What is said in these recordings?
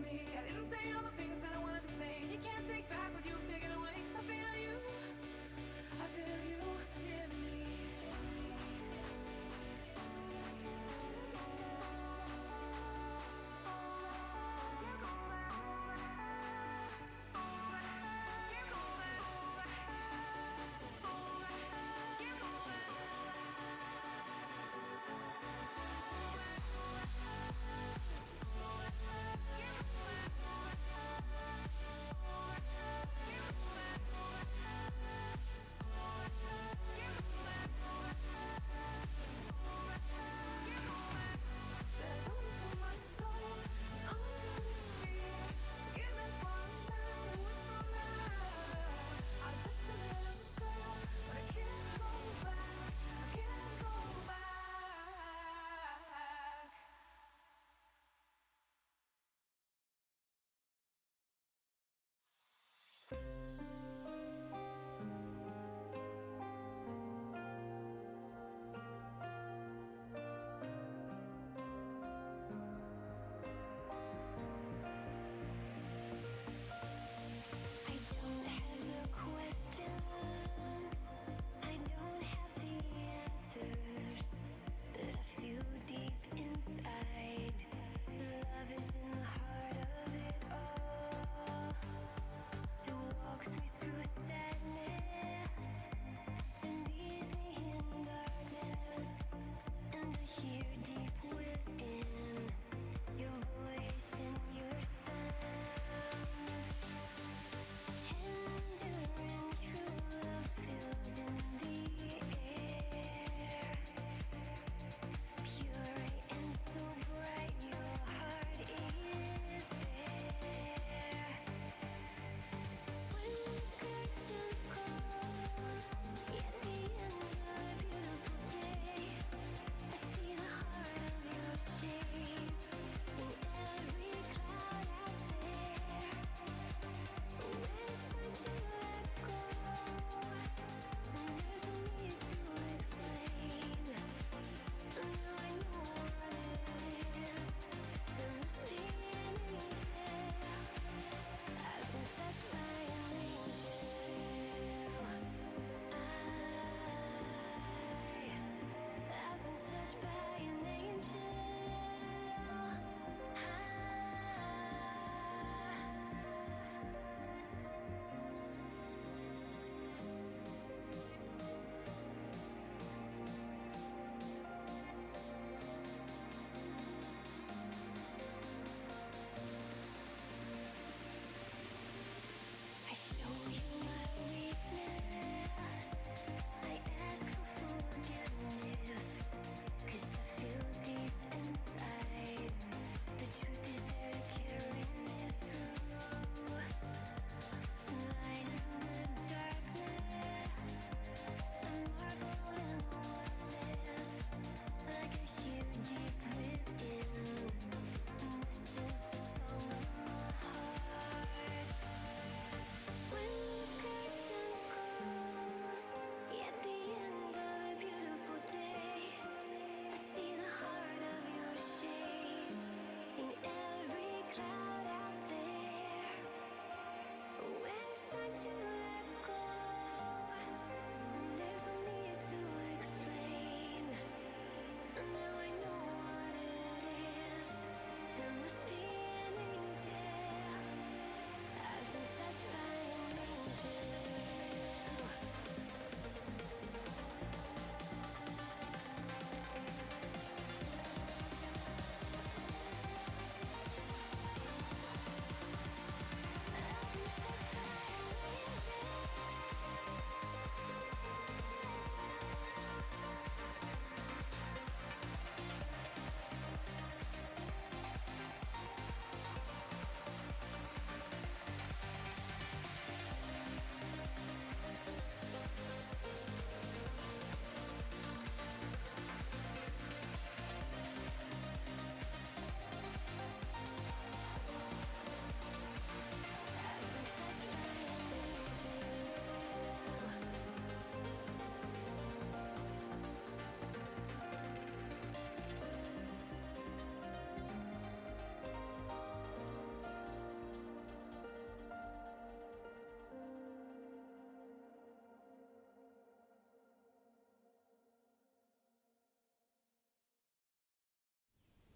me. I didn't say all the things that I wanted to say. You can't take back what you've taken away. 'Cause I feel you near me. Keep moving.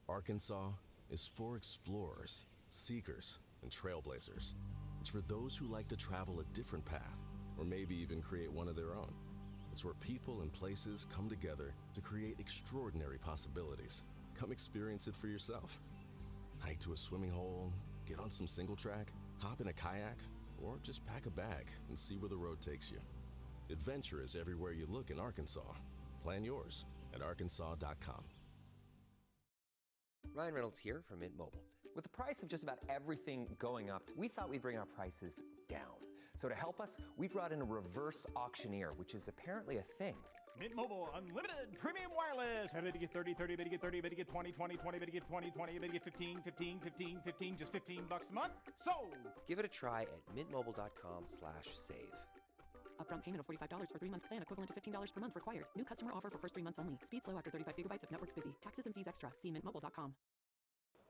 Arkansas is for explorers, seekers, and trailblazers. It's for those who like to travel a different path, or maybe even create one of their own. It's where people and places come together to create extraordinary possibilities. Come experience it for yourself. Hike to a swimming hole, get on some single track, hop in a kayak, or just pack a bag and see where the road takes you. Adventure is everywhere you look in Arkansas. Plan yours at arkansas.com. Ryan Reynolds here from Mint Mobile. With the price of just about everything going up, we thought we'd bring our prices down. So to help us, we brought in a reverse auctioneer, which is apparently a thing. Mint Mobile Unlimited Premium Wireless. How to get 30, 30, bit to get 30, bit to get 20, 20, 20, bit to get 20, 20, bit to get 15, 15, 15, 15, just $15 a month? Sold! Give it a try at mintmobile.com/save. Upfront payment of $45 for 3-month plan, equivalent to $15 per month required. New customer offer for first 3 months only. Speed slow after 35 gigabytes if network's busy. Taxes and fees extra. See mintmobile.com.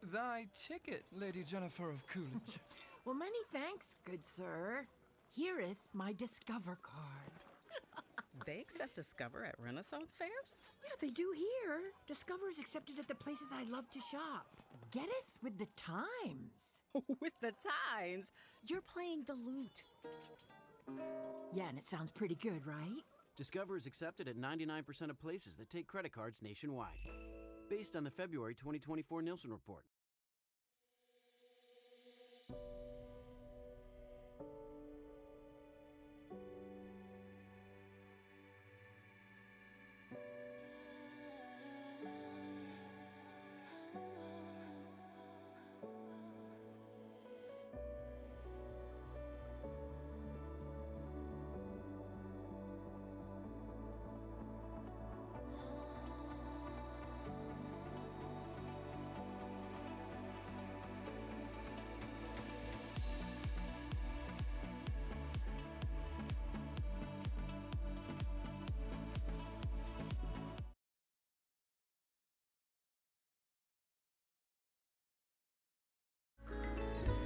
Thy ticket, Lady Jennifer of Coolidge. Well, many thanks, good sir. Here'th my Discover card. They accept Discover at Renaissance fairs? Yeah, they do here. Discover's accepted at the places I love to shop. Getteth with the times. With the times? You're playing the lute. Yeah, and it sounds pretty good, right? Discover is accepted at 99% of places that take credit cards nationwide. Based on the February 2024 Nielsen report.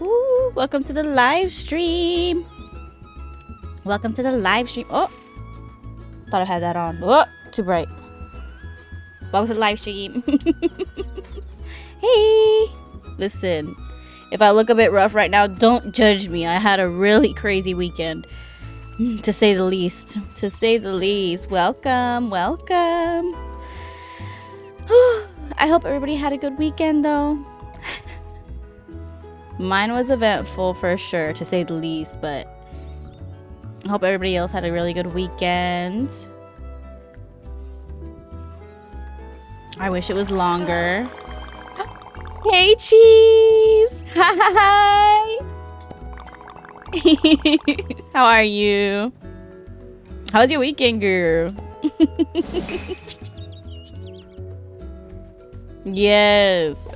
Ooh, welcome to the live stream. Welcome to the live stream. Oh, thought I had that on. Oh, too bright. Welcome to the live stream. Hey, listen, if I look a bit rough right now, don't judge me. I had a really crazy weekend, to say the least. To say the least. Welcome, welcome. I hope everybody had a good weekend, though. Mine was eventful for sure, to say the least, but I hope everybody else had a really good weekend. I wish it was longer. Hey, Cheese! Hi! How are you? How was your weekend, girl? Yes.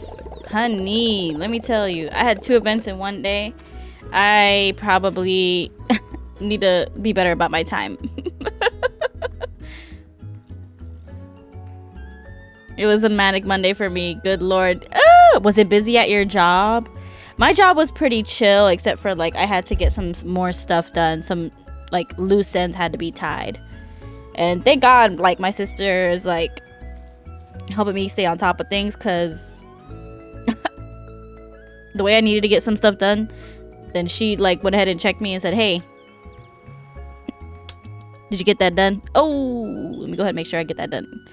Honey, let me tell you, I had 2 events in one day. I probably need to be better about my time. It was a manic Monday for me. Good Lord. Was it busy at your job? My job was pretty chill, except for like I had to get some more stuff done. Some like loose ends had to be tied. And thank God, like my sister is like helping me stay on top of things, because the way I needed to get some stuff done, then she like went ahead and checked me and said, hey, did you get that done? Oh, let me go ahead and make sure I get that done.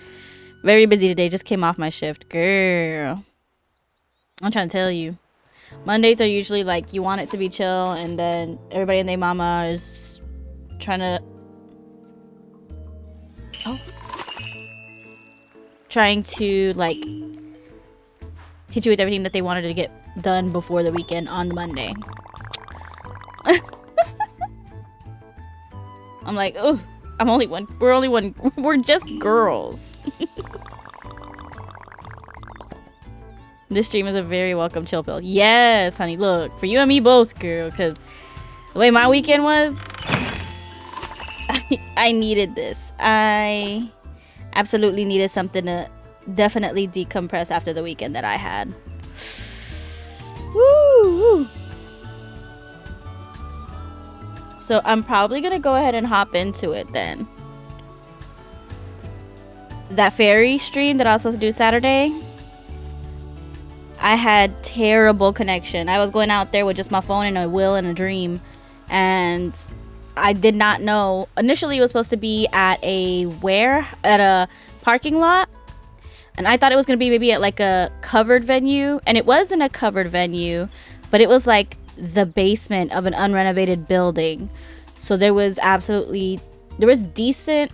Very busy today. Just came off my shift. Girl, I'm trying to tell you. Mondays are usually like you want it to be chill, and then everybody and their mama is trying to like hit you with everything that they wanted to get done before the weekend on Monday. I'm like, oh, we're just girls. This stream is a very welcome chill pill. Yes, honey, look, for you and me both, girl, because the way my weekend was, I needed this. I absolutely needed something to definitely decompress after the weekend that I had. Woo! So I'm probably gonna go ahead and hop into it then. That fairy stream that I was supposed to do Saturday, I had terrible connection. I was going out there with just my phone and a will and a dream, and I did not know. Initially, it was supposed to be at a parking lot, and I thought it was gonna be maybe at like a covered venue, and it wasn't a covered venue, but it was like the basement of an unrenovated building. So there was decent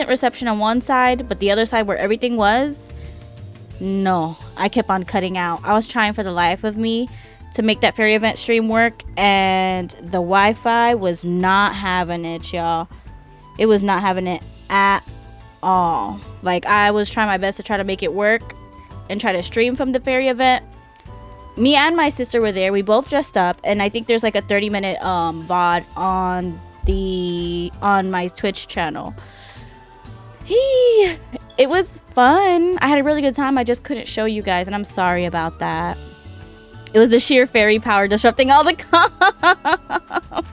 reception on one side, but the other side where everything was, no, I kept on cutting out. I was trying for the life of me to make that fairy event stream work, and the Wi-Fi was not having it, y'all. It was not having it at all. Like, I was trying my best to try to make it work and try to stream from the fairy event. Me and my sister were there. We both dressed up, and I think there's like a 30-minute VOD on my Twitch channel. It was fun. I had a really good time. I just couldn't show you guys, and I'm sorry about that. It was the sheer fairy power disrupting all the comms.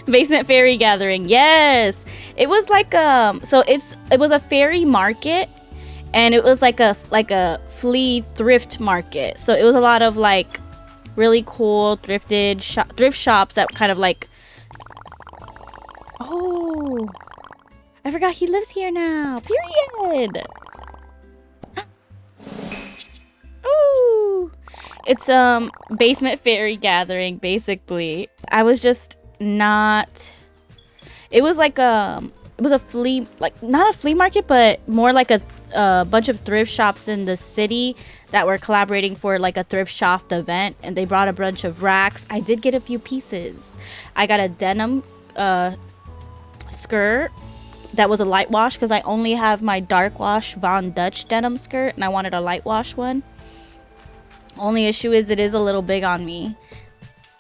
Basement fairy gathering. Yes. It was like so it was a fairy market, and it was like a flea thrift market. So it was a lot of like really cool thrift shops that kind of like, oh, I forgot he lives here now. Period. Ooh. It's basement fairy gathering, basically. I was just not, it was like it was a flea, like not a flea market, but more like a bunch of thrift shops in the city that were collaborating for like a thrift shop event, and they brought a bunch of racks. I did get a few pieces. I got a denim skirt that was a light wash, because I only have my dark wash Von Dutch denim skirt, and I wanted a light wash one. Only issue is it is a little big on me,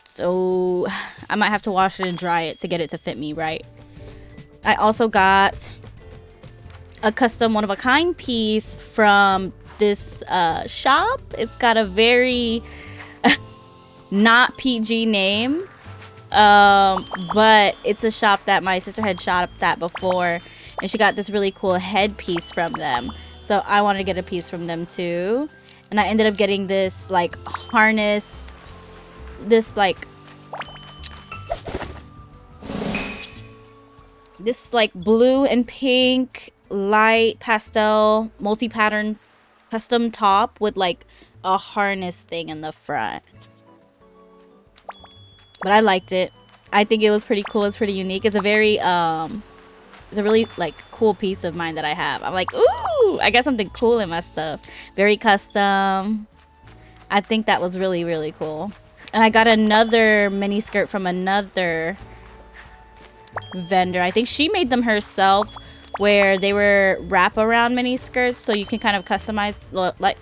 so I might have to wash it and dry it to get it to fit me right. I also got a custom one-of-a-kind piece from this shop. It's got a very not PG name, but it's a shop that my sister had shopped at before, and she got this really cool headpiece from them. So I wanted to get a piece from them too, and I ended up getting this like harness, this like blue and pink light pastel multi-pattern custom top with like a harness thing in the front. But I liked it. I think it was pretty cool. It's pretty unique. It's a very it's a really like cool piece of mine that I have. I'm like, ooh, I got something cool in my stuff. Very custom. I think that was really, really cool. And I got another mini skirt from another vendor. I think she made them herself, where they were wraparound mini skirts, so you can kind of customize, like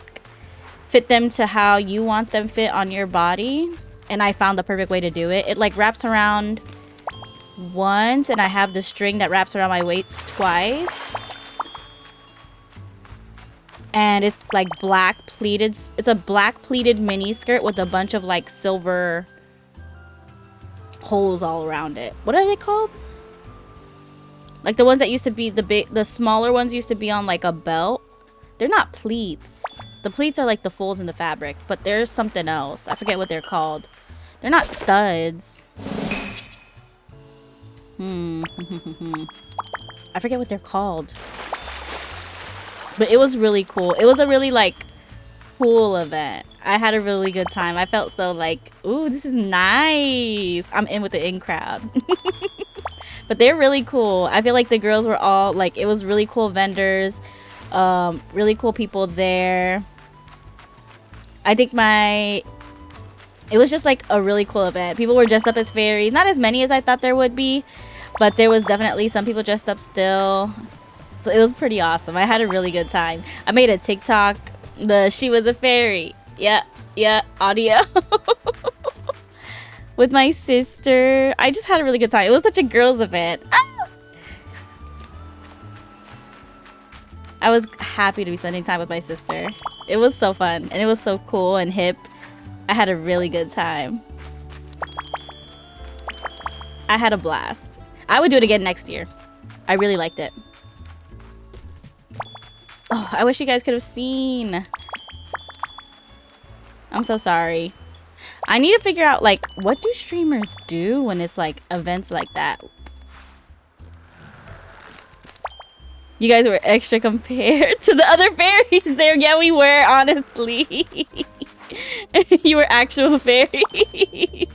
fit them to how you want them fit on your body. And I found the perfect way to do it. It like wraps around once, and I have the string that wraps around my waist twice. And it's like black pleated. It's a black pleated mini skirt with a bunch of like silver holes all around it. What are they called? Like the ones that used to be the smaller ones used to be on like a belt. They're not pleats. The pleats are like the folds in the fabric, but there's something else. I forget what they're called. They're not studs. I forget what they're called. But it was really cool. It was a really like cool event. I had a really good time. I felt so like, ooh, this is nice. I'm in with the in crowd. But they're really cool. I feel like the girls were all like, it was really cool vendors, really cool people there. I think it was just like a really cool event. People were dressed up as fairies. Not as many as I thought there would be, but there was definitely some people dressed up still. So it was pretty awesome. I had a really good time. I made a TikTok, she was a fairy. Yeah, audio. With my sister. I just had a really good time. It was such a girls event. Ah! I was happy to be spending time with my sister. It was so fun, and it was so cool and hip. I had a really good time. I had a blast. I would do it again next year. I really liked it. Oh, I wish you guys could have seen. I'm so sorry. I need to figure out, like, what do streamers do when it's, like, events like that? You guys were extra compared to the other fairies there. Yeah, we were, honestly. You were actual fairies.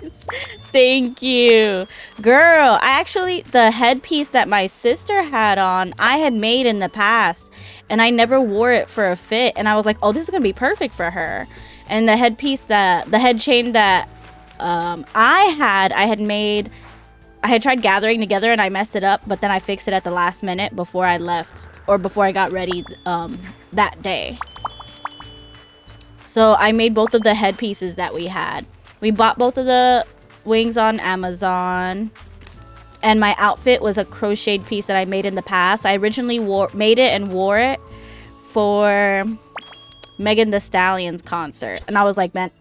Thank you. Girl, I actually, the headpiece that my sister had on, I had made in the past. And I never wore it for a fit. And I was like, oh, this is going to be perfect for her. And the headpiece that, the head chain that I had made, I had tried gathering together and I messed it up. But then I fixed it at the last minute before I left. Or before I got ready that day. So I made both of the headpieces that we had. We bought both of the wings on Amazon. And my outfit was a crocheted piece that I made in the past. I originally made it and wore it for Megan Thee Stallion's concert. And I was like, man.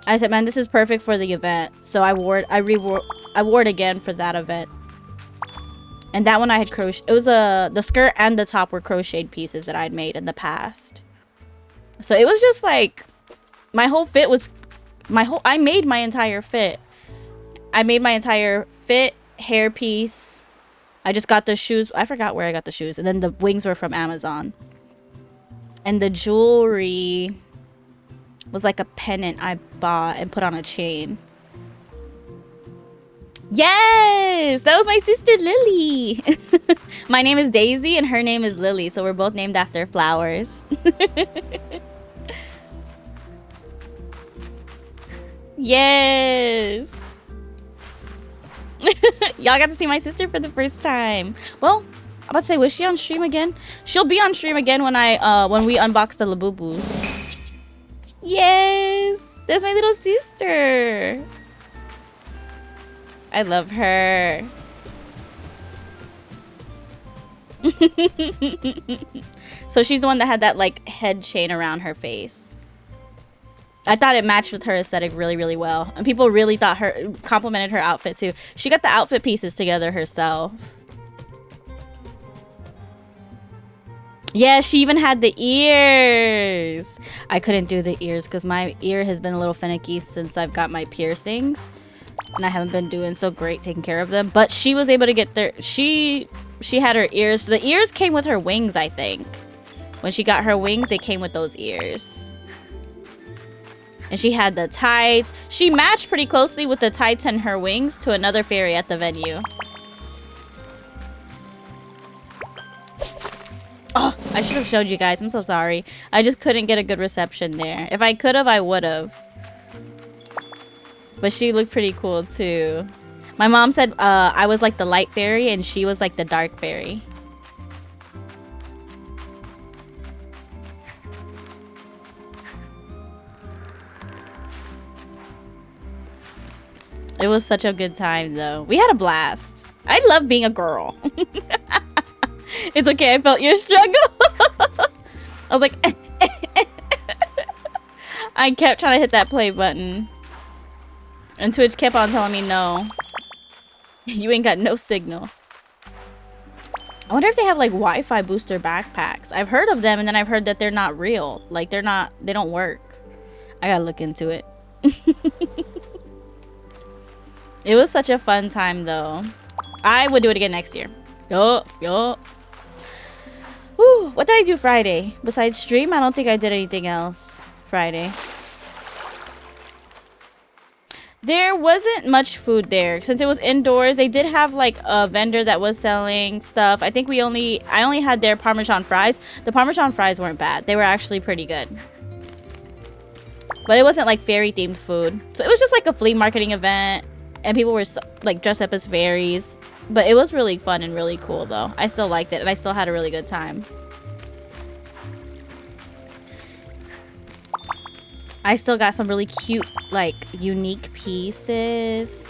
I said, man, this is perfect for the event. So I wore it. I wore it again for that event. And that one I had crocheted. It was the skirt and the top were crocheted pieces that I had made in the past. So it was just like, my whole fit was, I made my entire fit. I made my entire fit, hair piece. I just got the shoes. I forgot where I got the shoes. And then the wings were from Amazon. And the jewelry was like a pendant I bought and put on a chain. Yes! That was my sister Lily. My name is Daisy and her name is Lily. So we're both named after flowers. Yes! Y'all got to see my sister for the first time. Well, I'm about to say, was she on stream again? She'll be on stream again when when we unbox the Labubu. Yes! That's my little sister. I love her. So she's the one that had that like head chain around her face. I thought it matched with her aesthetic really, really well. And people really thought complimented her outfit too. She got the outfit pieces together herself. Yeah, she even had the ears. I couldn't do the ears because my ear has been a little finicky since I've got my piercings. And I haven't been doing so great taking care of them. But she was able to get there. She had her ears. The ears came with her wings, I think. When she got her wings, they came with those ears. And she had the tights. She matched pretty closely with the tights and her wings to another fairy at the venue. Oh, I should have showed you guys. I'm so sorry. I just couldn't get a good reception there. If I could have, I would have. But she looked pretty cool too. My mom said I was like the light fairy and she was like the dark fairy. It was such a good time though. We had a blast. I love being a girl. It's okay, I felt your struggle. I was like, I kept trying to hit that play button. And Twitch kept on telling me no. You ain't got no signal. I wonder if they have like Wi-Fi booster backpacks. I've heard of them and then I've heard that they're not real. Like they don't work. I gotta look into it. It was such a fun time though. I would do it again next year. Yup. Whew, what did I do Friday? Besides stream, I don't think I did anything else Friday. There wasn't much food there. Since it was indoors, they did have like a vendor that was selling stuff. I think I only had their Parmesan fries. The Parmesan fries weren't bad. They were actually pretty good. But it wasn't like fairy themed food. So it was just like a flea marketing event. And people were like dressed up as fairies. But it was really fun and really cool though. I still liked it and I still had a really good time. I still got some really cute, like, unique pieces.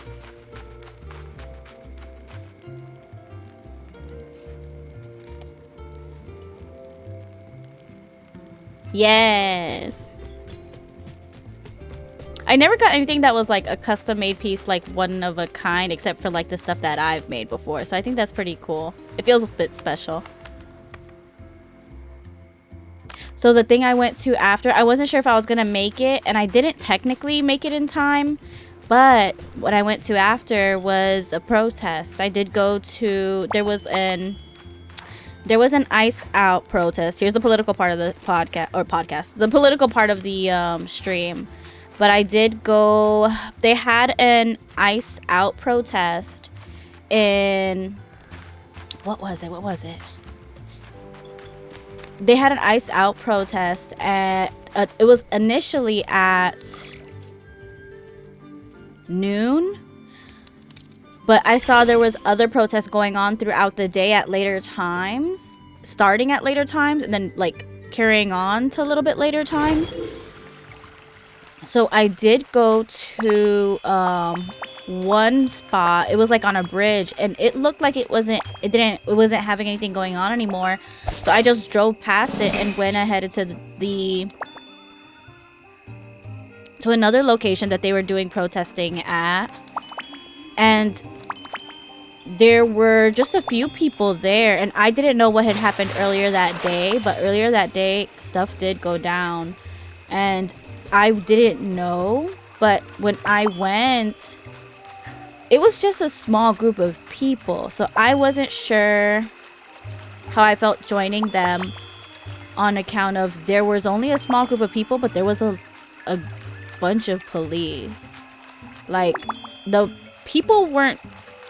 Yes. I never got anything that was like a custom made piece, like one of a kind, except for like the stuff that I've made before. So I think that's pretty cool. It feels a bit special. So the thing I went to after, I wasn't sure if I was going to make it, and I didn't technically make it in time. But what I went to after was a protest. I did go to, there was an Ice Out protest. Here's the political part of the podcast, the political part of the stream. But I did go, they had an Ice Out protest in, what was it? They had an Ice Out protest at, it was initially at noon, but I saw there was other protests going on throughout the day at later times, starting at later times, and then like carrying on to a little bit later times. So I did go to one spot. It was like on a bridge, and it looked like it wasn't having anything going on anymore. So I just drove past it and went ahead to to another location that they were doing protesting at, and there were just a few people there, and I didn't know what had happened earlier that day, but earlier that day stuff did go down, and I didn't know. But when I went, it was just a small group of people, so I wasn't sure how I felt joining them, on account of there was only a small group of people, but there was a bunch of police. Like, the people weren't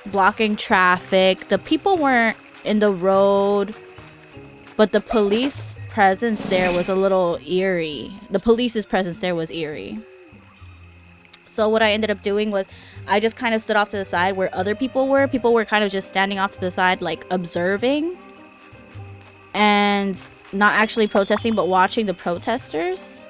blocking traffic, the people weren't in the road, but the police presence there was a little eerie. The police's presence there was eerie. So what I ended up doing was I just kind of stood off to the side where other people were. People were kind of just standing off to the side, like observing and not actually protesting, but watching the protesters.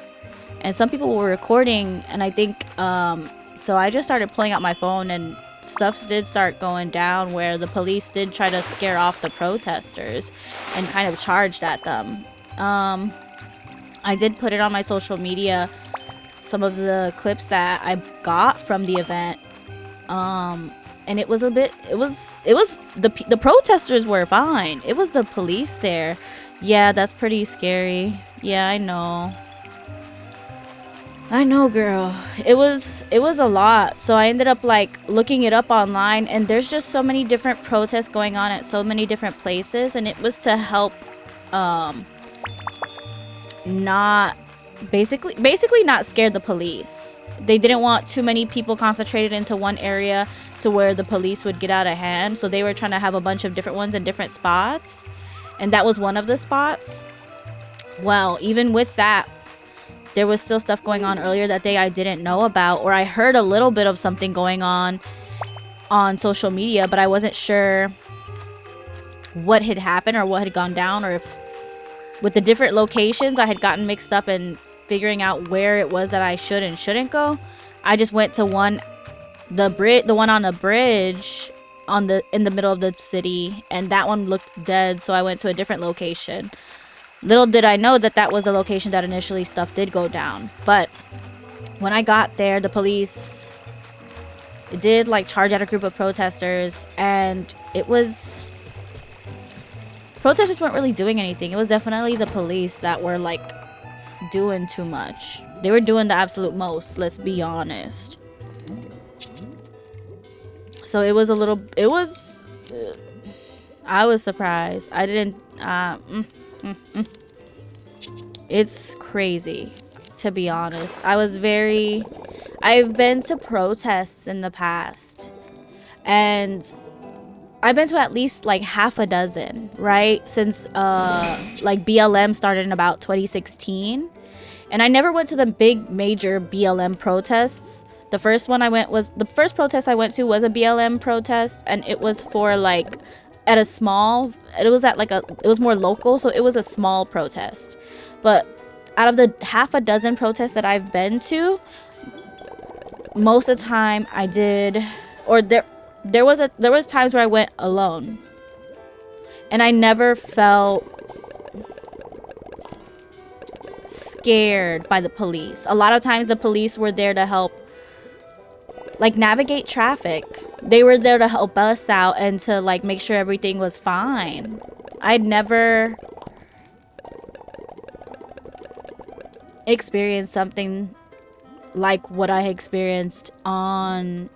And some people were recording, and I think so I just started pulling out my phone, and stuff did start going down where the police did try to scare off the protesters and kind of charged at them. I did put it on my social media, some of the clips that I got from the event, and it was a bit, the protesters were fine. It was the police there. Yeah, that's pretty scary. Yeah, I know, girl. It was a lot. So I ended up like looking it up online, and there's just so many different protests going on at so many different places, and it was to help not basically not scare the police. They didn't want too many people concentrated into one area to where the police would get out of hand, so they were trying to have a bunch of different ones in different spots, and that was one of the spots. Well, even with that, there was still stuff going on earlier that day I didn't know about, or I heard a little bit of something going on social media, but I wasn't sure what had happened or what had gone down, or if with the different locations I had gotten mixed up in figuring out where it was that I should and shouldn't go. I just went to the one on the bridge in the middle of the city, and that one looked dead, so I went to a different location. Little did I know that that was the location that initially stuff did go down. But when I got there, the police did like charge at a group of protesters, and protesters weren't really doing anything. It was definitely the police that were like doing too much. They were doing the absolute most, let's be honest. So I was surprised. I didn't it's crazy, to be honest. I've been to protests in the past, and I've been to at least like half a dozen, right? Since like BLM started in about 2016. And I never went to the big major BLM protests. The first protest I went to was a BLM protest, and it was for like it was more local, so it was a small protest. But out of the half a dozen protests that I've been to, most of the time I did, or there was times where I went alone, and I never felt scared by the police. A lot of times the police were there to help like navigate traffic. They were there to help us out and to like make sure everything was fine. I'd never experienced something like what I experienced on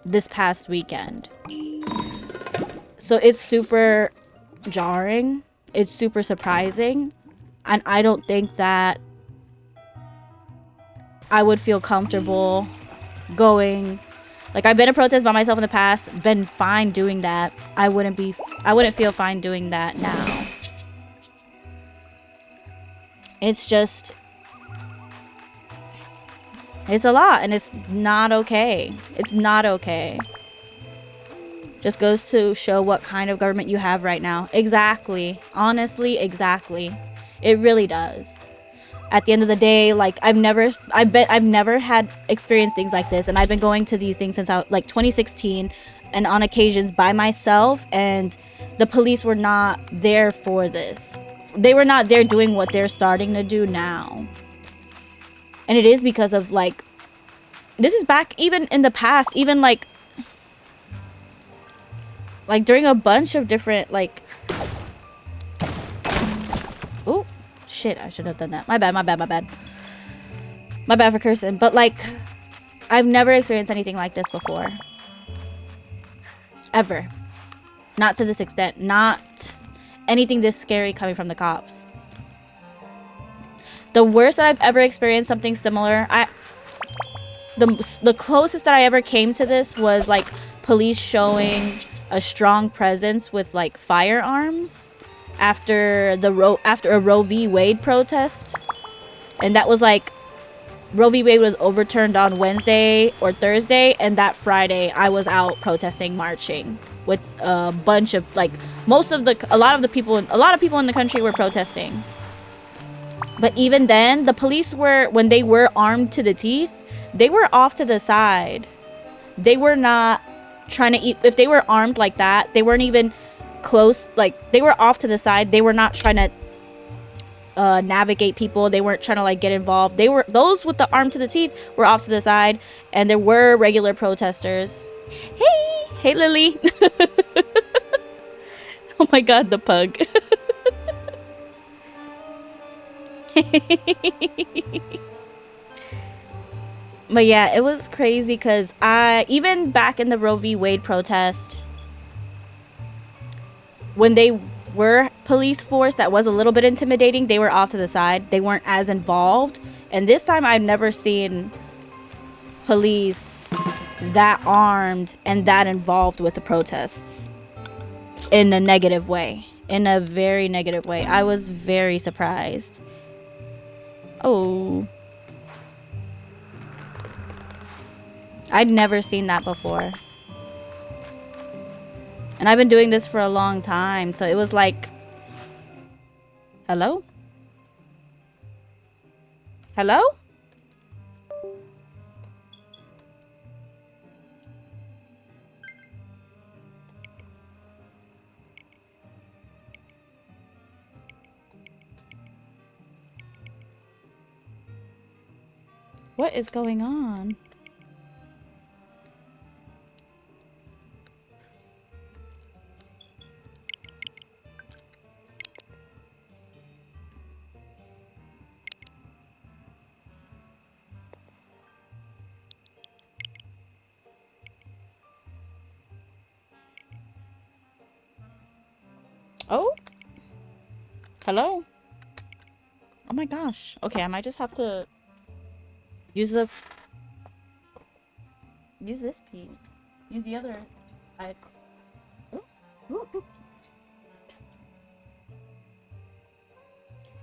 this past weekend. So it's super jarring. It's super surprising. And I don't think that I would feel comfortable going. Like, I've been to protests by myself in the past, been fine doing that. I wouldn't feel fine doing that now. It's just, it's a lot, and it's not okay. It's not okay. Just goes to show what kind of government you have right now. Exactly. Honestly, exactly. It really does. At the end of the day, like, I've never had experienced things like this, and I've been going to these things since like 2016, and on occasions by myself, and the police were not there for this. They were not there doing what they're starting to do now. And it is because of, like, this is back even in the past, even like during a bunch of different, like, oh shit, I should have done that. My bad for cursing. But like, I've never experienced anything like this before, ever. Not to this extent. Not anything this scary coming from the cops. The worst that I've ever experienced something similar, the closest that I ever came to this was like police showing a strong presence with like firearms after a Roe v. Wade protest. And that was like, Roe v. Wade was overturned on Wednesday or Thursday, and that Friday I was out protesting, marching with a bunch of, like, a lot of people in the country were protesting. But even then, the police were, when they were armed to the teeth, they were off to the side. They were not trying to eat. If they were armed like that, they weren't even close. Like, they were off to the side. They were not trying to navigate people. They weren't trying to like get involved. Those with the arm to the teeth were off to the side, and there were regular protesters. Hey Lily. Oh my god, the pug. But yeah, it was crazy because even back in the Roe v. Wade protest, when they were police force that was a little bit intimidating, they were off to the side. They weren't as involved. And this time I've never seen police that armed and that involved with the protests in a negative way. In a very negative way. I was very surprised. Oh. I'd never seen that before. And I've been doing this for a long time, so it was like, hello? Hello? What is going on? Oh? Hello? Oh my gosh. Okay, I might just have to use this piece. Use the other side.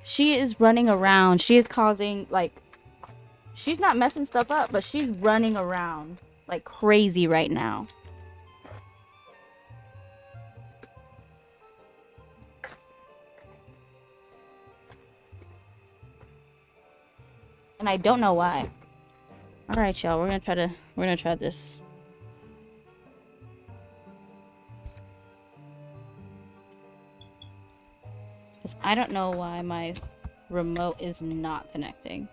She is running around. She is causing, like, she's not messing stuff up, but she's running around like crazy right now. And I don't know why. All right, y'all. We're gonna try this. Because I don't know why my remote is not connecting.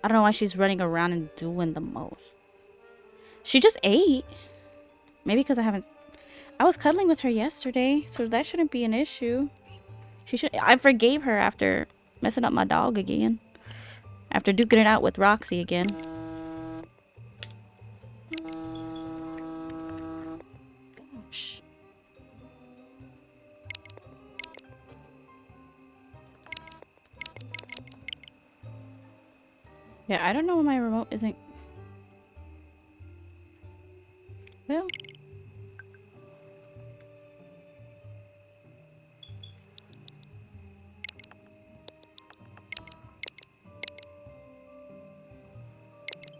I don't know why she's running around and doing the most. She just ate. Maybe because I was cuddling with her yesterday, so that shouldn't be an issue. I forgave her after messing up my dog again. After duking it out with Roxy again. Gosh. Yeah, I don't know why my remote isn't... Well...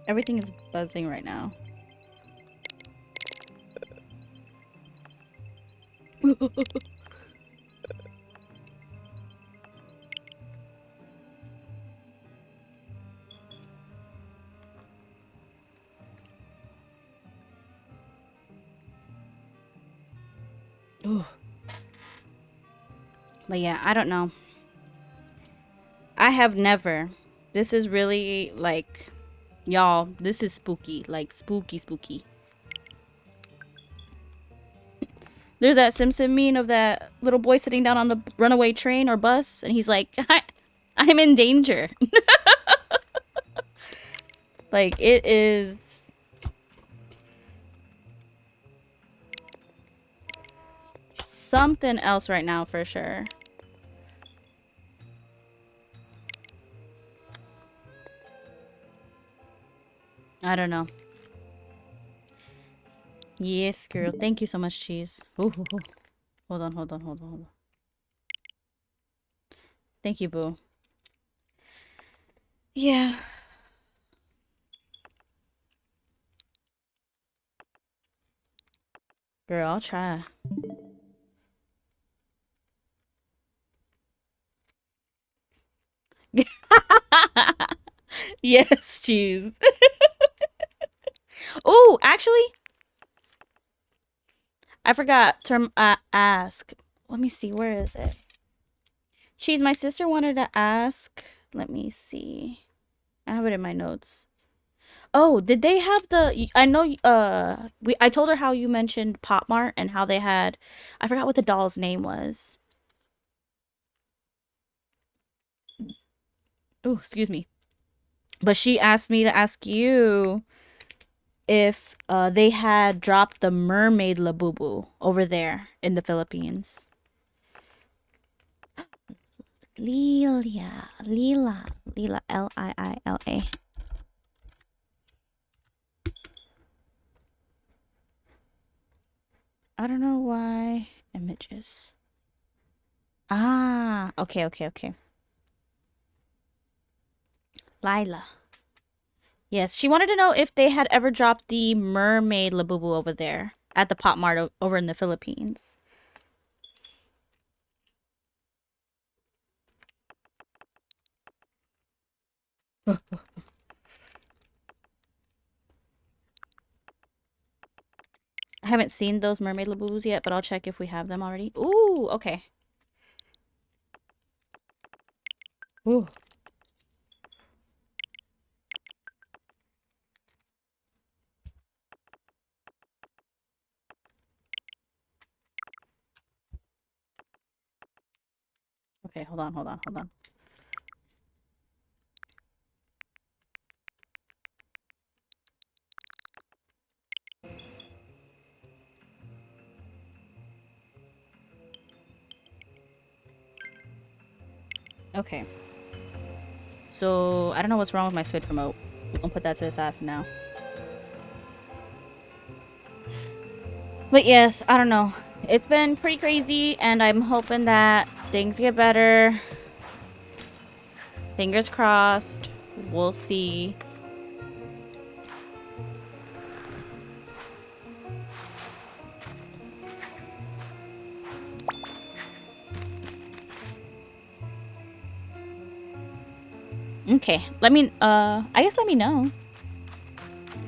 Everything is buzzing right now. Ooh. But yeah, I don't know. I have never. This is really like, y'all, this is spooky. Like spooky. There's that Simpson meme of that little boy sitting down on the runaway train or bus, and he's like, I'm in danger. Like, it is... something else right now for sure. I don't know. Yes, girl. Thank you so much, cheese. Ooh. Hold on. Thank you, boo. Yeah. Girl, I'll try. Yes, cheese. Oh, actually, I forgot to ask. Let me see. Where is it? Cheese, my sister wanted to ask. Let me see. I have it in my notes. Oh, did they have the... I know, I told her how you mentioned Pop Mart and how they had... I forgot what the doll's name was. Oh, excuse me. But she asked me to ask you if they had dropped the mermaid Labubu over there in the Philippines. Lila, Liila. I don't know why. Images. Ah, okay. Lila. Yes, she wanted to know if they had ever dropped the mermaid Labubu over there at the Pop Mart over in the Philippines. I haven't seen those mermaid Labubus yet, but I'll check if we have them already. Ooh, okay. Ooh. Okay, hold on. Okay. So, I don't know what's wrong with my Switch remote. I'll put that to the side for now. But yes, I don't know. It's been pretty crazy, and I'm hoping that things get better. Fingers crossed. We'll see. Okay, let me, I guess let me know.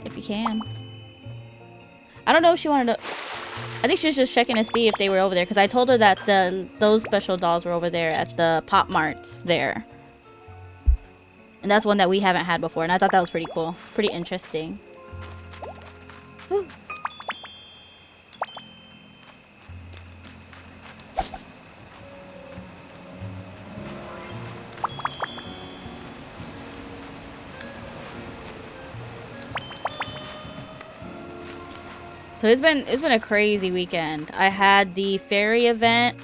If you can. I don't know if she wanted to... I think she was just checking to see if they were over there. Because I told her that those special dolls were over there at the Pop Marts there. And that's one that we haven't had before. And I thought that was pretty cool. Pretty interesting. Whew. So it's been a crazy weekend. I had the ferry event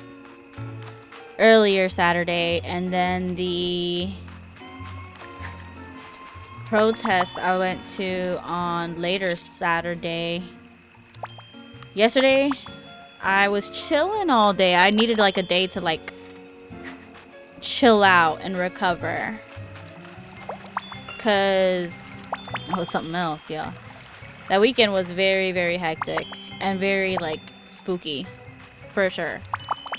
earlier Saturday, and then the protest I went to on later Saturday. Yesterday, I was chilling all day. I needed like a day to like chill out and recover. Cause it was something else, yeah. That weekend was very, very hectic and very, like, spooky, for sure.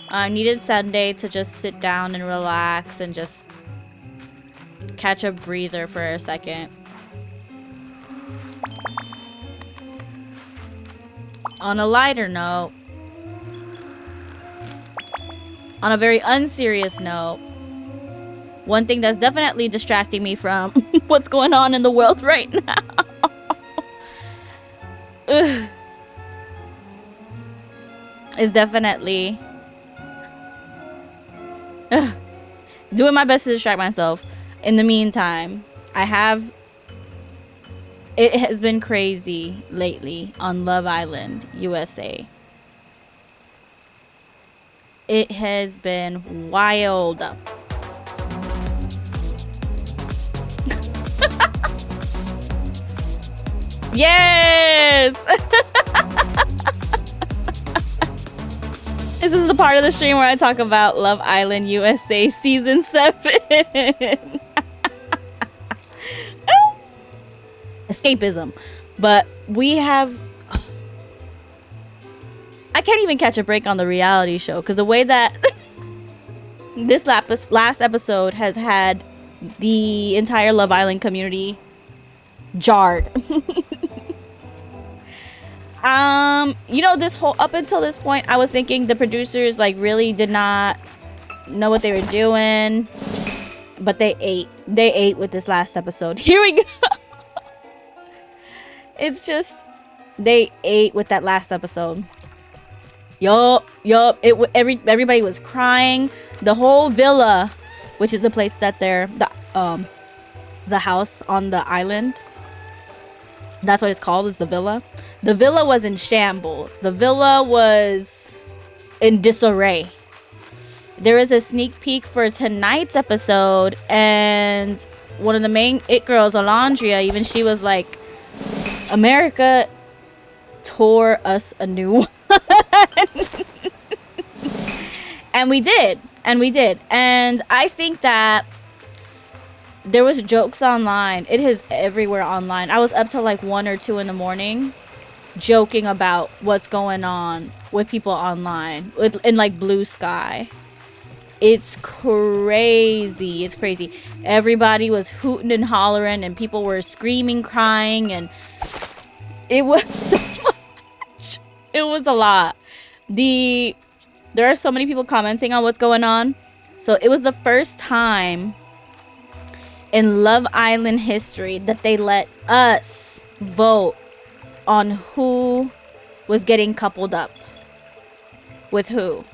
I needed Sunday to just sit down and relax and just catch a breather for a second. On a lighter note, on a very unserious note, one thing that's definitely distracting me from what's going on in the world right now. Is definitely doing my best to distract myself. In the meantime, it has been crazy lately on Love Island USA. It has been wild. Yes! This is the part of the stream where I talk about Love Island USA Season 7. Escapism. But we have... I can't even catch a break on the reality show because the way that this last episode has had the entire Love Island community jarred. You know, up until this point, I was thinking the producers like really did not know what they were doing, but they ate with this last episode. Here we go. It's just they ate with that last episode. Yup. Everybody was crying. The whole villa, which is the place that the house on the island. That's what it's called, is the villa. The villa was in shambles. The villa was in disarray. There is a sneak peek for tonight's episode, and one of the main it girls, Alondria, even she was like, America tore us a new one. And we did. And I think that there was jokes online. It is everywhere online. I was up till like 1 or 2 in the morning joking about what's going on with people online in like Blue Sky. It's crazy. It's crazy. Everybody was hooting and hollering and people were screaming, crying, and it was so much. It was a lot. There are so many people commenting on what's going on. So it was the first time in Love Island history that they let us vote on who was getting coupled up with who.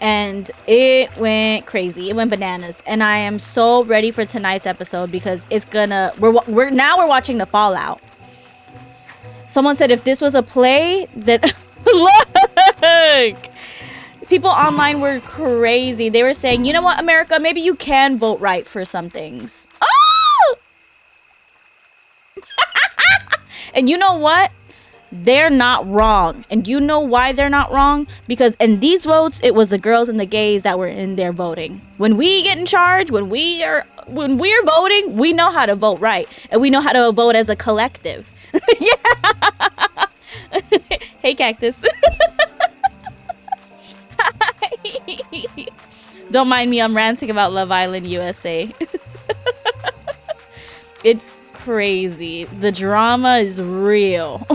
And it went crazy. It went bananas. And I am so ready for tonight's episode because it's gonna... We're watching the fallout. Someone said if this was a play, that... Look! People online were crazy. They were saying, you know what, America? Maybe you can vote right for some things. Oh! And you know what? They're not wrong. And you know why they're not wrong? Because in these votes, it was the girls and the gays that were in there voting. When we get in charge, when we're voting, we know how to vote right. And we know how to vote as a collective. Yeah. Hey, Cactus. Don't mind me, I'm ranting about Love Island USA. It's crazy. The drama is real.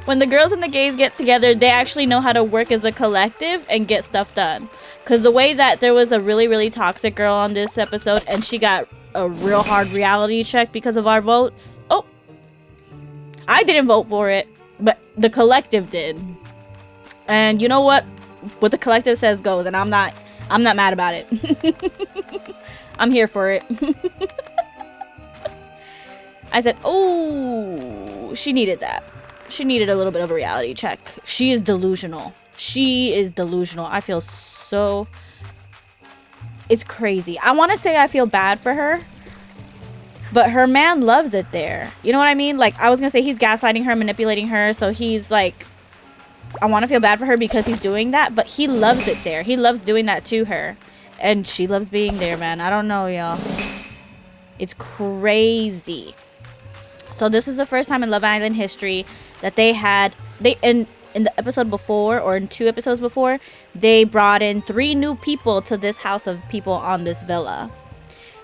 When the girls and the gays get together, they actually know how to work as a collective and get stuff done. Because the way that there was a really, really toxic girl on this episode and she got a real hard reality check because of our votes. Oh, I didn't vote for it, but the collective did. And you know what? What the collective says goes, and I'm not mad about it. I'm here for it. I said, oh, she needed that. She needed a little bit of a reality check. She is delusional. She is delusional. I feel so... It's crazy. I want to say I feel bad for her, but her man loves it there. You know what I mean? Like, I was going to say he's gaslighting her, manipulating her, so he's like... I want to feel bad for her because he's doing that, but he loves it there. He loves doing that to her. And she loves being there, man. I don't know, y'all. It's crazy. So this is the first time in Love Island history that in the episode before, or in 2 episodes before, they brought in 3 new people to this house of people on this villa.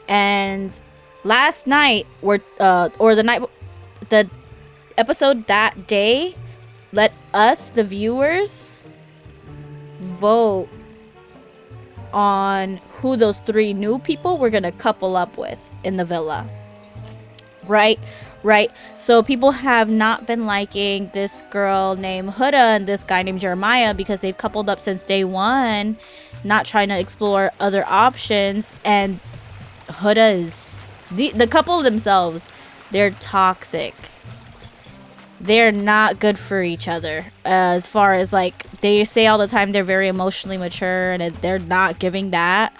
And last night, the episode that day, let us, the viewers, vote on who those 3 new people we're gonna couple up with in the villa. Right? So people have not been liking this girl named Huda and this guy named Jeremiah because they've coupled up since day 1, not trying to explore other options. And Huda is the couple themselves, they're toxic. They're not good for each other. As far as, like, they say all the time they're very emotionally mature, and they're not giving that.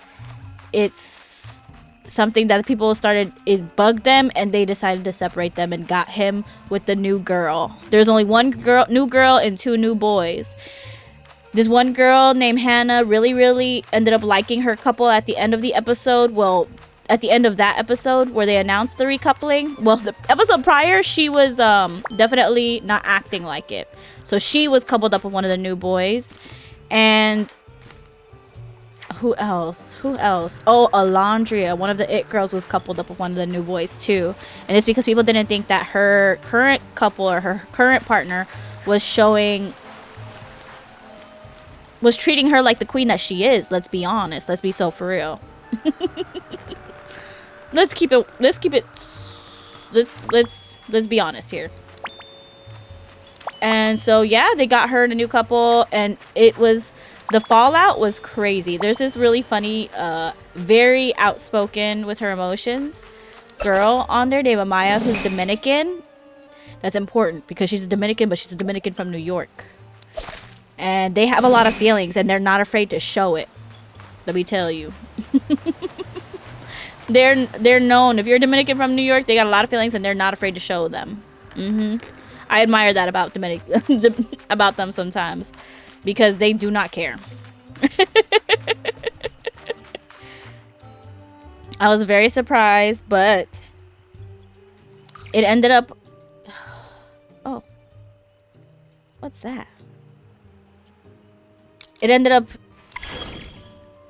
It's something that people started, it bugged them, and they decided to separate them and got him with the new girl. There's only one new girl and 2 new boys. This one girl named Hannah really ended up liking her couple at the end of the episode. Well, at the end of that episode where they announced the recoupling. Well, the episode prior, she was definitely not acting like it. So she was coupled up with one of the new boys. And who else? Oh, Alondria, one of the it girls, was coupled up with one of the new boys too. And it's because people didn't think that her current couple or her current partner was treating her like the queen that she is. Let's be honest. Let's be so for real. Let's be honest here. And so yeah, they got her in a new couple, and the fallout was crazy. There's this really funny, very outspoken with her emotions girl on there named Amaya, who's Dominican. That's important because she's a Dominican, but she's a Dominican from New York. And they have a lot of feelings, and they're not afraid to show it. Let me tell you. They're known. If you're a Dominican from New York, they got a lot of feelings, and they're not afraid to show them. I admire that about about them sometimes, because they do not care. I was very surprised, but it ended up... Oh. What's that? It ended up...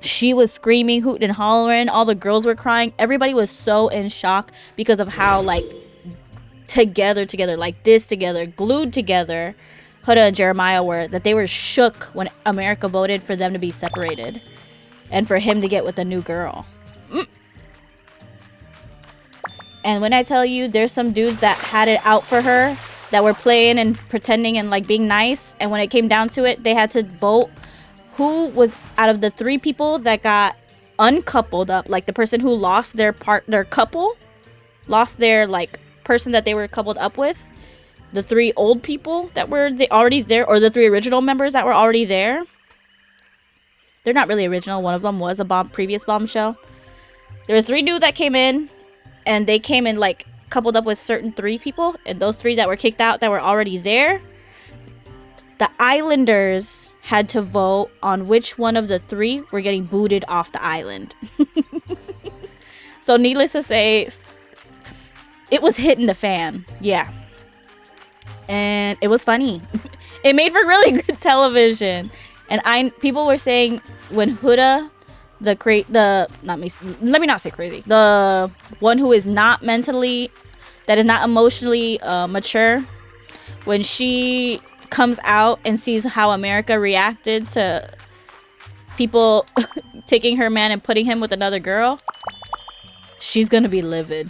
She was screaming, hooting, and hollering. All the girls were crying. Everybody was so in shock because of how, like, together, like this together, glued together, Huda and Jeremiah were, that they were shook when America voted for them to be separated and for him to get with a new girl. And when I tell you, there's some dudes that had it out for her, that were playing and pretending and, like, being nice, and when it came down to it, they had to vote who was, out of the 3 people that got uncoupled up, like the person who lost their couple, lost their, like, person that they were coupled up with, the 3 old people that were already there, or the 3 original members that were already there. They're not really original. One of them was a previous bombshell. There was 3 new that came in, and they came in, like, coupled up with certain 3 people, and those 3 that were kicked out that were already there, the Islanders had to vote on which one of the 3 were getting booted off the island. So needless to say, it was hitting the fan. Yeah. And it was funny. It made for really good television. And people were saying when Huda let me not say crazy. The one who is not mentally, that is not emotionally mature, when she comes out and sees how America reacted to people taking her man and putting him with another girl, she's gonna be livid.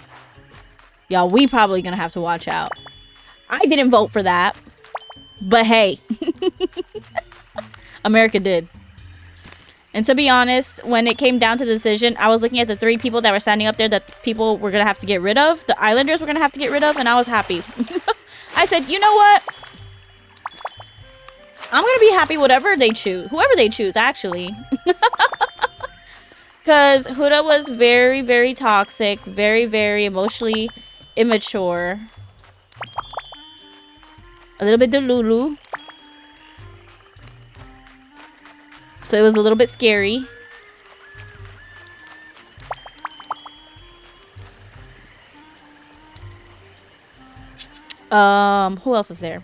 Y'all, we probably gonna have to watch out. I didn't vote for that, but hey, America did. And to be honest, when it came down to the decision, I was looking at the 3 people that were standing up there that people were gonna have to get rid of. The Islanders were gonna have to get rid of, and I was happy. I said, you know what? I'm gonna be happy whoever they choose, actually. Because Huda was very, very toxic, very, very emotionally immature. A little bit delulu. So it was a little bit scary. Who else was there?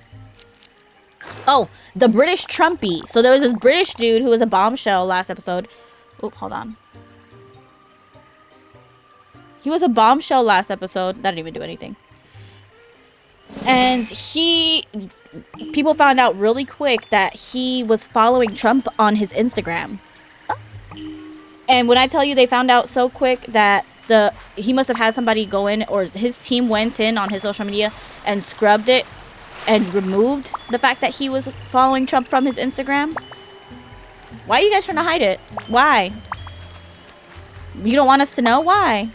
Oh, the British Trumpy. So there was this British dude who was a bombshell last episode. Oh, hold on. He was a bombshell last episode. That didn't even do anything. And people found out really quick that he was following Trump on his Instagram. And when I tell you they found out so quick that he must have had somebody go in, or his team went in on his social media and scrubbed it and removed the fact that he was following Trump from his Instagram. Why are you guys trying to hide it? Why? You don't want us to know? Why?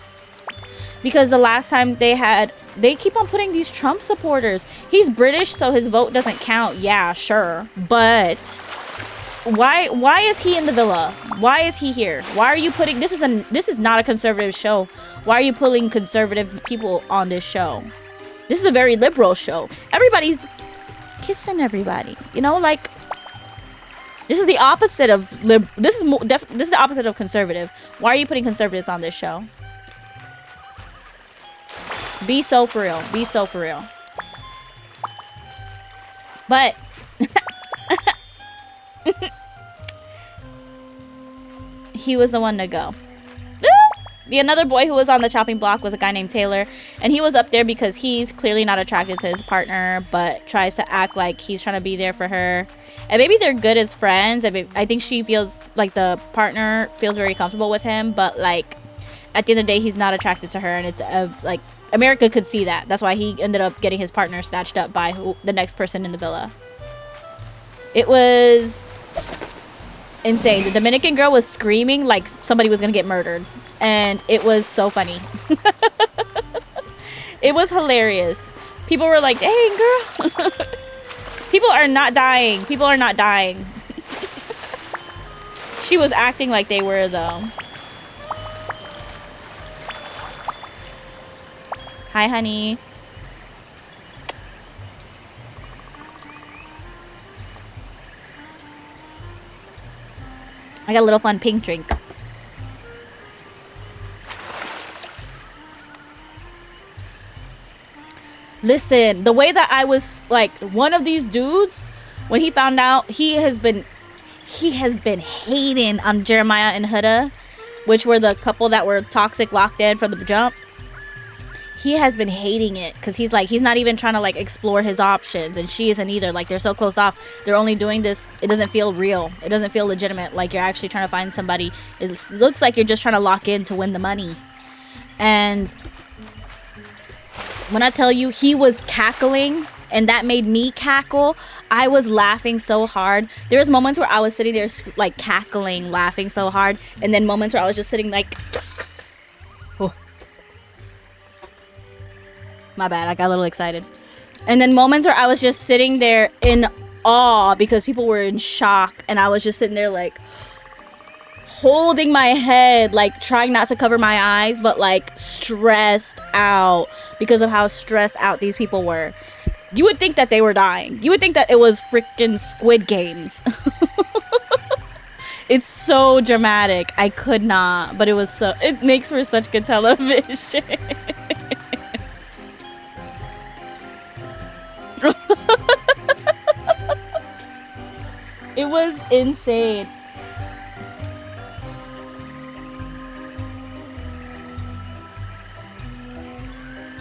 Because the last time they keep on putting these Trump supporters. He's British, so his vote doesn't count. Yeah, sure. But why is he in the villa? Why is he here? Why are you putting, this is not a conservative show. Why are you putting conservative people on this show? This is a very liberal show. Everybody's kissing everybody. You know, like, this is the opposite of this is the opposite of conservative. Why are you putting conservatives on this show? Be so for real. Be so for real. But he was the one to go. The another boy who was on the chopping block was a guy named Taylor, and he was up there because he's clearly not attracted to his partner, but tries to act like he's trying to be there for her. And maybe they're good as friends. I think she feels like the partner feels very comfortable with him, but like at the end of the day, he's not attracted to her, and it's like America could see that. That's why he ended up getting his partner snatched up by the next person in the villa. It was insane. The Dominican girl was screaming like somebody was gonna get murdered, and it was so funny. It was hilarious. People were like, dang girl. People are not dying. People are not dying. She was acting like they were though. Hi honey. I got a little fun pink drink. Listen, the way that I was like, one of these dudes, when he found out, he has been hating on Jeremiah and Huda, which were the couple that were toxic locked in from the jump. He has been hating it because he's like, he's not even trying to like explore his options, and she isn't either. Like, they're so closed off. They're only doing this. It doesn't feel real. It doesn't feel legitimate. Like you're actually trying to find somebody. It looks like you're just trying to lock in to win the money. And when I tell you he was cackling, and that made me cackle, I was laughing so hard. There was moments where I was sitting there like cackling, laughing so hard, and then moments where I was just sitting like, oh. My bad, I got a little excited. And then moments where I was just sitting there in awe because people were in shock, and I was just sitting there like holding my head, like trying not to cover my eyes, but like stressed out because of how stressed out these people were. You would think that they were dying. You would think that it was freaking Squid Games. It's so dramatic. I could not, but it makes for such good television. It was insane.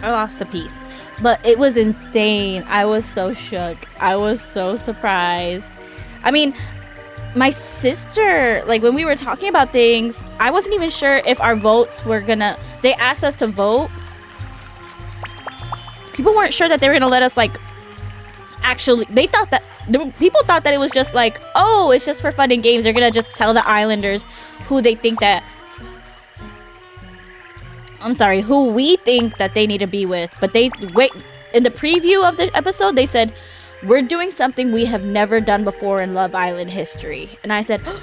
I lost a piece. But it was insane. I was so shook. I was so surprised. I mean, my sister, like when we were talking about things, I wasn't even sure if our votes were gonna, they asked us to vote. People weren't sure that they were gonna let us like actually, they thought that, people thought that it was just like, oh, it's just for fun and games. They're gonna just tell the islanders who they think that, I'm sorry, who we think that they need to be with. But they, wait, in the preview of the episode, they said, we're doing something we have never done before in Love Island history. And I said, oh,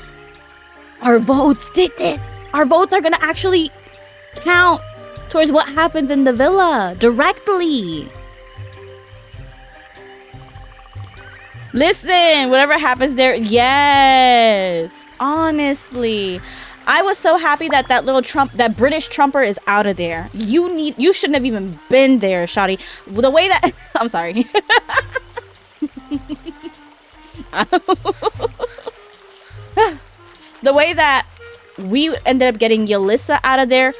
our votes did this. Our votes are gonna actually count towards what happens in the villa directly. Listen, whatever happens there, yes. Honestly, I was so happy that that British Trumper is out of there. You shouldn't have even been there, Shawty. The way that, I'm sorry. The way that we ended up getting Yelissa out of there,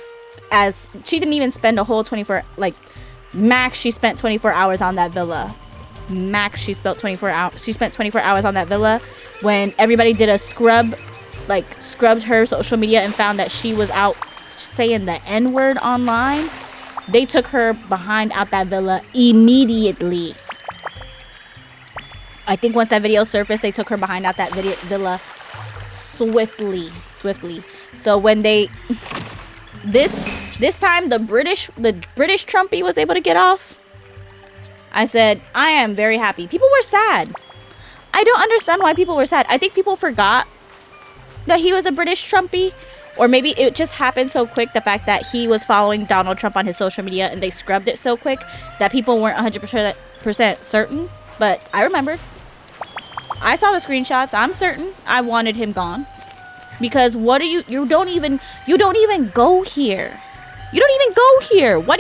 as she didn't even spend a whole 24, like max she spent 24 hours on that villa. Max she spent 24 hours. She spent 24 hours on that villa when everybody did a scrub, like scrubbed her social media and found that she was out saying the N-word online. They took her behind out that villa immediately. I think once that video surfaced, they took her behind out that villa swiftly. So when they this time the British Trumpy was able to get off, I said, I am very happy. People were sad. I don't understand why people were sad. I think people forgot that he was a British Trumpy, or maybe it just happened so quick, the fact that he was following Donald Trump on his social media and they scrubbed it so quick that people weren't 100% certain. But I remembered. I saw the screenshots. I'm certain I wanted him gone. Because what are you don't even go here. You don't even go here. Why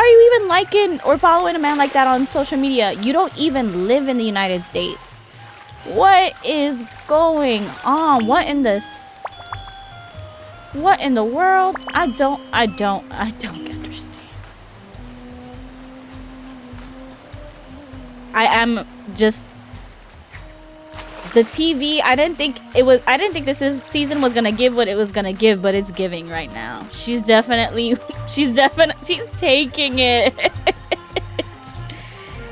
are you even liking or following a man like that on social media? You don't even live in the United States. What is going on? What in the world? I don't understand. I am just, the TV, I didn't think this season was gonna give what it was gonna give, but it's giving right now. She's taking it.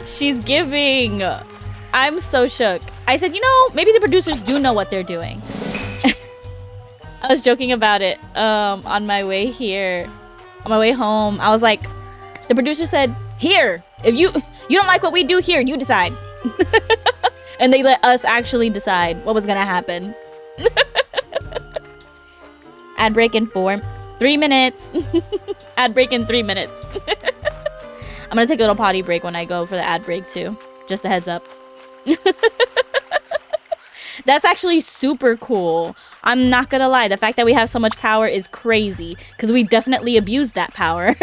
She's giving. I'm so shook. I said, maybe the producers do know what they're doing. I was joking about it on my way here, on my way home. I was like, the producer said, here, if you don't like what we do here, you decide. And they let us actually decide what was gonna happen. Ad break in 3 minutes. Ad break in 3 minutes. I'm gonna take a little potty break when I go for the ad break too. Just a heads up. That's actually super cool. I'm not gonna lie. The fact that we have so much power is crazy, because we definitely abused that power.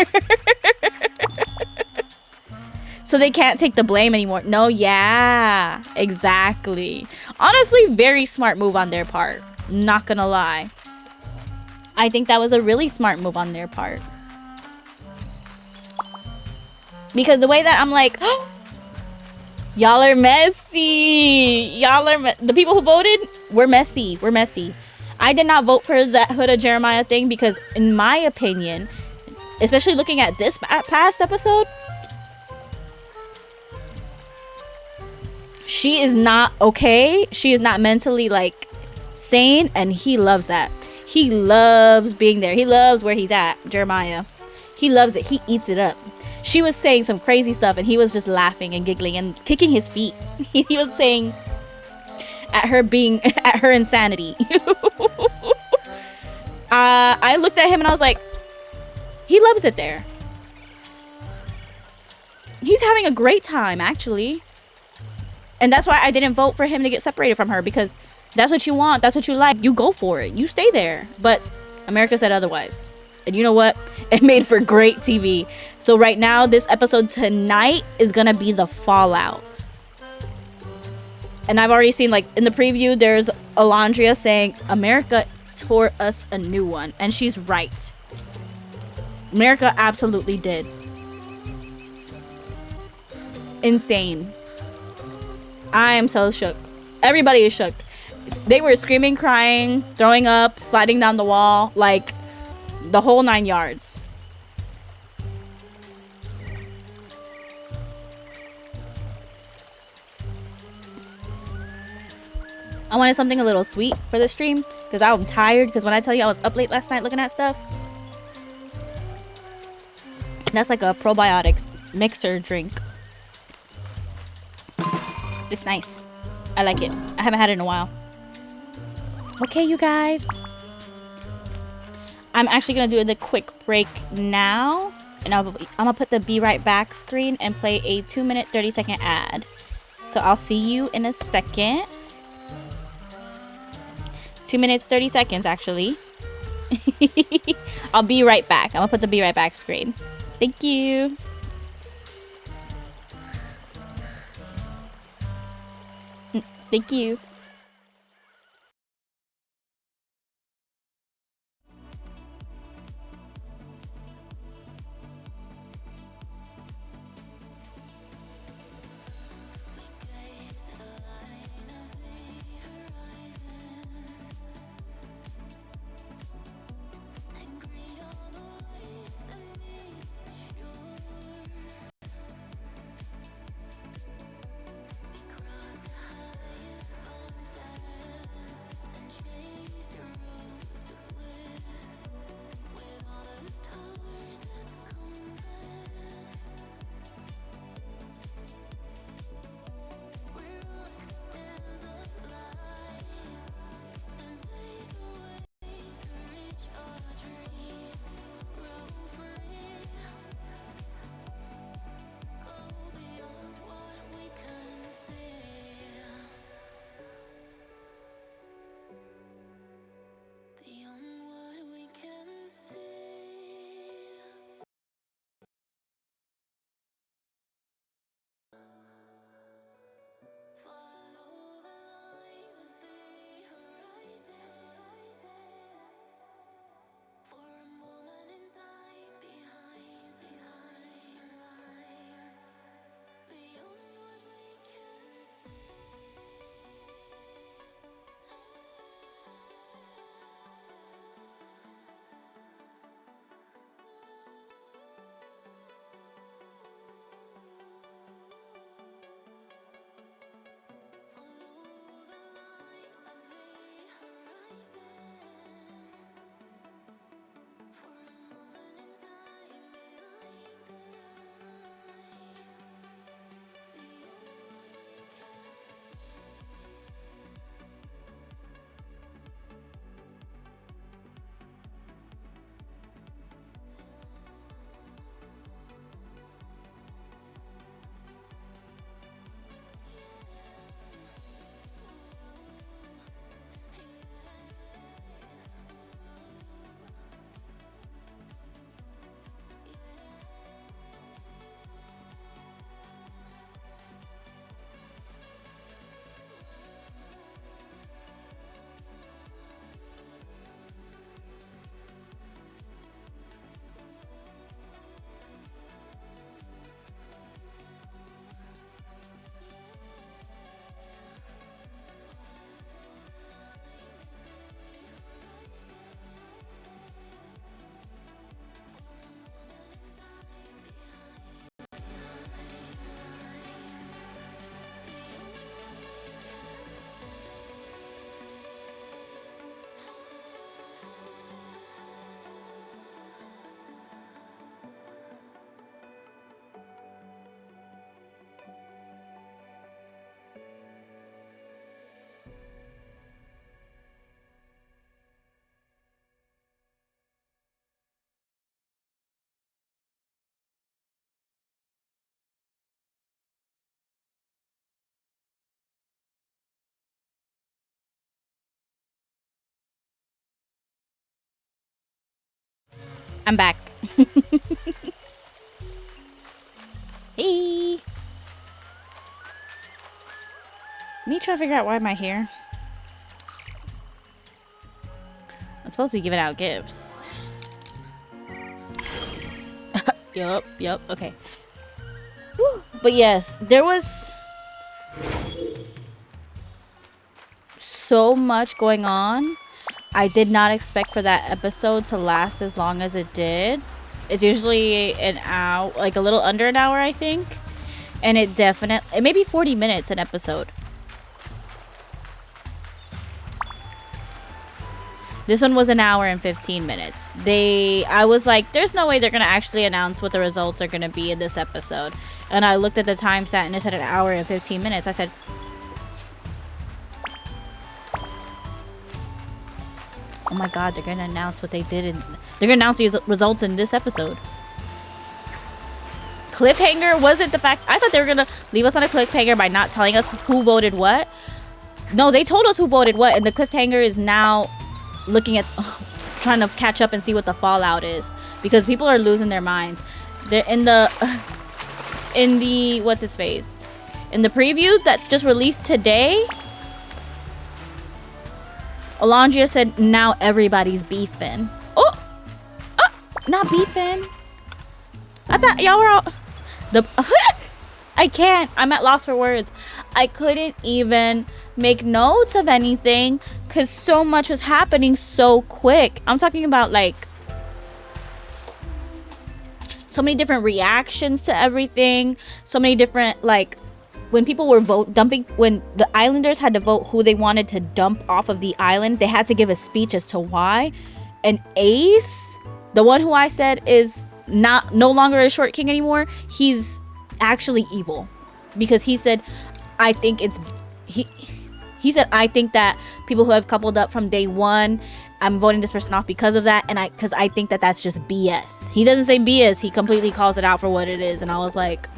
So they can't take the blame anymore. No, yeah, exactly. Honestly, very smart move on their part. Not gonna lie. I think that was a really smart move on their part. Because the way that I'm like, oh, y'all are messy. The people who voted, we're messy. We're messy. I did not vote for that Huda Jeremiah thing because, in my opinion, especially looking at this past episode, she is not okay. She is not mentally like sane, and he loves that. He loves being there. He loves where he's at, Jeremiah. He loves it. He eats it up. She was saying some crazy stuff, and he was just laughing and giggling and kicking his feet. He was saying at her insanity. I looked at him and I was like, he loves it there. He's having a great time, actually. And that's why I didn't vote for him to get separated from her, because that's what you want. That's what you like. You go for it. You stay there. But America said otherwise. And you know what? It made for great TV. So right now, this episode tonight is going to be the fallout. And I've already seen, like, in the preview, there's Alondria saying, America tore us a new one. And she's right. America absolutely did. insane. I am so shook. Everybody is shook. They were screaming, crying, throwing up, sliding down the wall, like the whole 9 yards. I wanted something a little sweet for the stream because I'm tired. Because when I tell you I was up late last night looking at stuff, that's like a probiotics mixer drink. It's nice. I like it. I haven't had it in a while. Okay, you guys. I'm actually going to do the quick break now. And I'm going to put the be right back screen and play a 2-minute, 30-second ad. So I'll see you in a second. 2 minutes, 30 seconds, actually. I'll be right back. I'm going to put the be right back screen. Thank you. Thank you. I'm back. Hey. Me trying to figure out why am I here. I'm supposed to be giving out gifts. Yup, okay. But yes, there was so much going on. I did not expect for that episode to last as long as it did. It's usually an hour, like a little under an hour, I think. And it may be 40 minutes an episode. This one was an hour and 15 minutes. I was like, there's no way they're going to actually announce what the results are going to be in this episode. And I looked at the time stat and it said an hour and 15 minutes. I said, oh my God, they're going to announce what they did. They're going to announce the results in this episode. Cliffhanger wasn't the fact. I thought they were going to leave us on a cliffhanger by not telling us who voted what. No, they told us who voted what. And the cliffhanger is now looking at trying to catch up and see what the fallout is, because people are losing their minds. They're in the what's his face, in the preview that just released today. Alondria said now everybody's beefing. Oh, not beefing. I thought y'all were all I can't. I'm at loss for words. I couldn't even make notes of anything because so much was happening so quick. I'm talking about like so many different reactions to everything. So many different, like, when people were when the islanders had to vote who they wanted to dump off of the island, they had to give a speech as to why. And Ace, the one who I said is no longer a short king anymore, he's actually evil, because he said I think it's he said I think that people who have coupled up from day one, I'm voting this person off because of that, and because I think that that's just BS. He doesn't say BS, he completely calls it out for what it is. And I was like,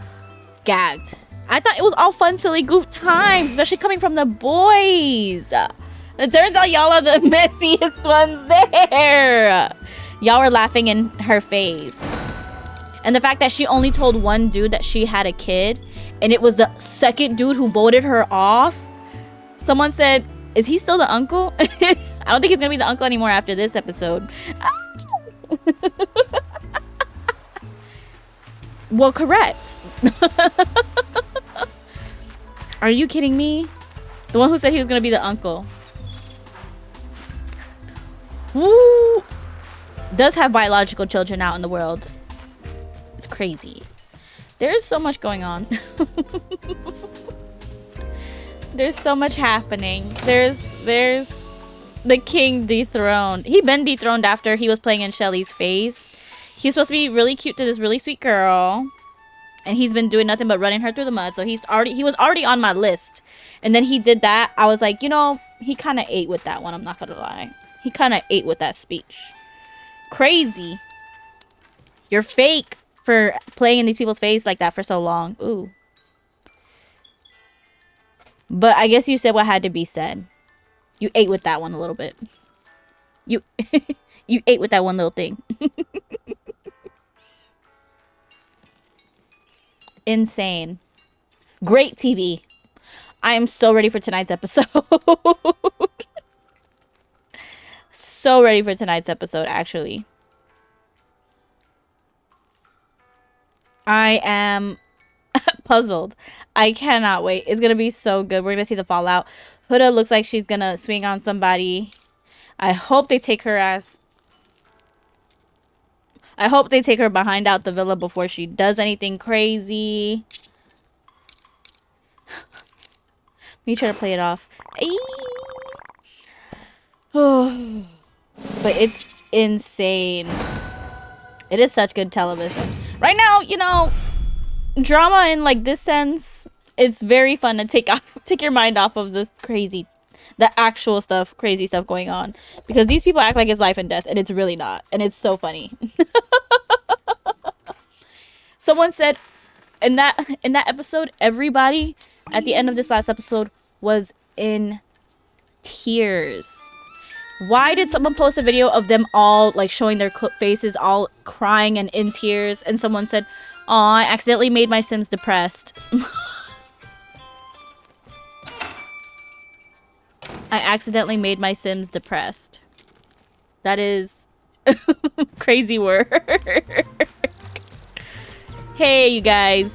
gagged. I thought it was all fun, silly goof times, especially coming from the boys. It turns out y'all are the messiest ones there. Y'all were laughing in her face. And the fact that she only told one dude that she had a kid, and it was the second dude who voted her off. Someone said, is he still the uncle? I don't think he's gonna be the uncle anymore after this episode. Well, correct. Are you kidding me? The one who said he was gonna be the uncle. Woo! Does have biological children out in the world. It's crazy. There's so much going on. There's so much happening. There's the king dethroned. He been dethroned after he was playing in Shelly's face. He's supposed to be really cute to this really sweet girl, and he's been doing nothing but running her through the mud. So he was already on my list, and then he did that. I was like, you know, he kind of ate with that one. I'm not gonna lie. He kind of ate with that speech. Crazy. You're fake for playing in these people's face like that for so long. Ooh. But I guess you said what had to be said. You ate with that one a little bit. You you ate with that one little thing. Insane. Great TV. I am so ready for tonight's episode. So ready for tonight's episode, actually. I am puzzled. I cannot wait. It's gonna be so good. We're gonna see the fallout. Huda looks like she's gonna swing on somebody. I hope they take her ass. I hope they take her behind out the villa before she does anything crazy. Me try to play it off. Oh, but it's insane. It is such good television. Right now, you know, drama in like this sense, it's very fun to take your mind off of this crazy, the actual stuff, crazy stuff going on, because these people act like it's life and death, and it's really not, and it's so funny. Someone said in that episode, everybody at the end of this last episode was in tears. Why did someone post a video of them all like showing their faces all crying and in tears, and someone said, "Aw, I accidentally made my Sims depressed." I accidentally made my Sims depressed. That is crazy work. Hey, you guys.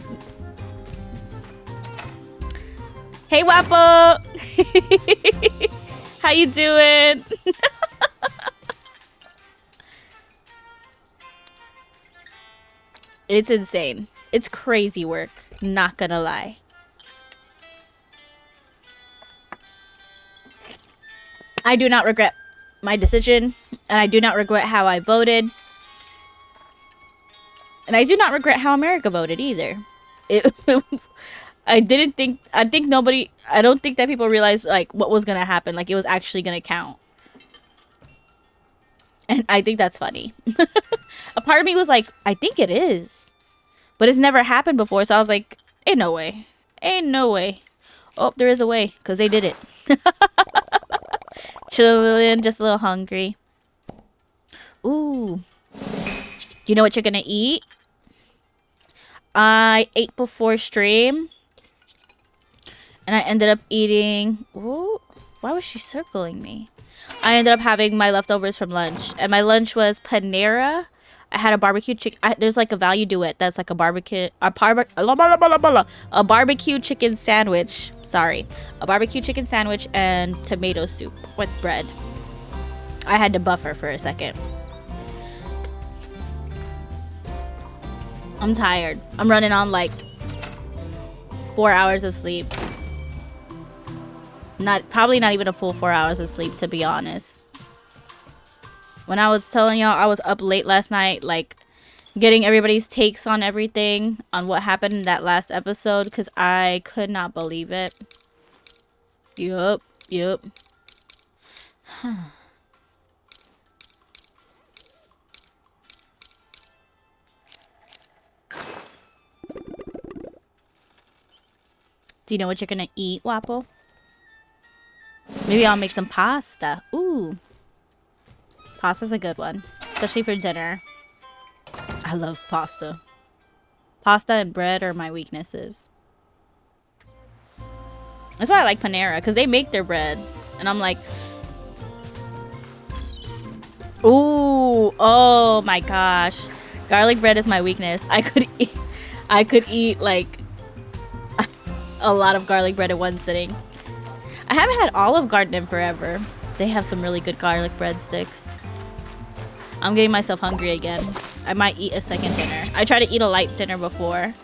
Hey, Wapo. How you doing? It's insane. It's crazy work. Not gonna lie. I do not regret my decision, and I do not regret how I voted. And I do not regret how America voted either. I don't think that people realized like what was gonna happen, like it was actually gonna count. And I think that's funny. A part of me was like, I think it is. But it's never happened before, so I was like, ain't no way. Ain't no way. Oh, there is a way, because they did it. Chillin', just a little hungry. Ooh. You know what you're gonna eat? I ate before stream. And I ended up eating... Ooh, why was she circling me? I ended up having my leftovers from lunch. And my lunch was Panera. I had a barbecue chicken. There's like a value duet that's like a barbecue chicken sandwich. Sorry, a barbecue chicken sandwich and tomato soup with bread. I had to buffer for a second. I'm tired. I'm running on like 4 hours of sleep. Probably not even a full 4 hours of sleep, to be honest. When I was telling y'all I was up late last night, like, getting everybody's takes on everything, on what happened in that last episode, because I could not believe it. Yup. Do you know what you're gonna eat, Wapo? Maybe I'll make some pasta. Ooh. Pasta's a good one, especially for dinner. I love pasta. Pasta and bread are my weaknesses. That's why I like Panera, because they make their bread. And I'm like... Ooh, oh my gosh. Garlic bread is my weakness. I could eat like a lot of garlic bread in one sitting. I haven't had Olive Garden in forever. They have some really good garlic breadsticks. I'm getting myself hungry again. I might eat a second dinner. I tried to eat a light dinner before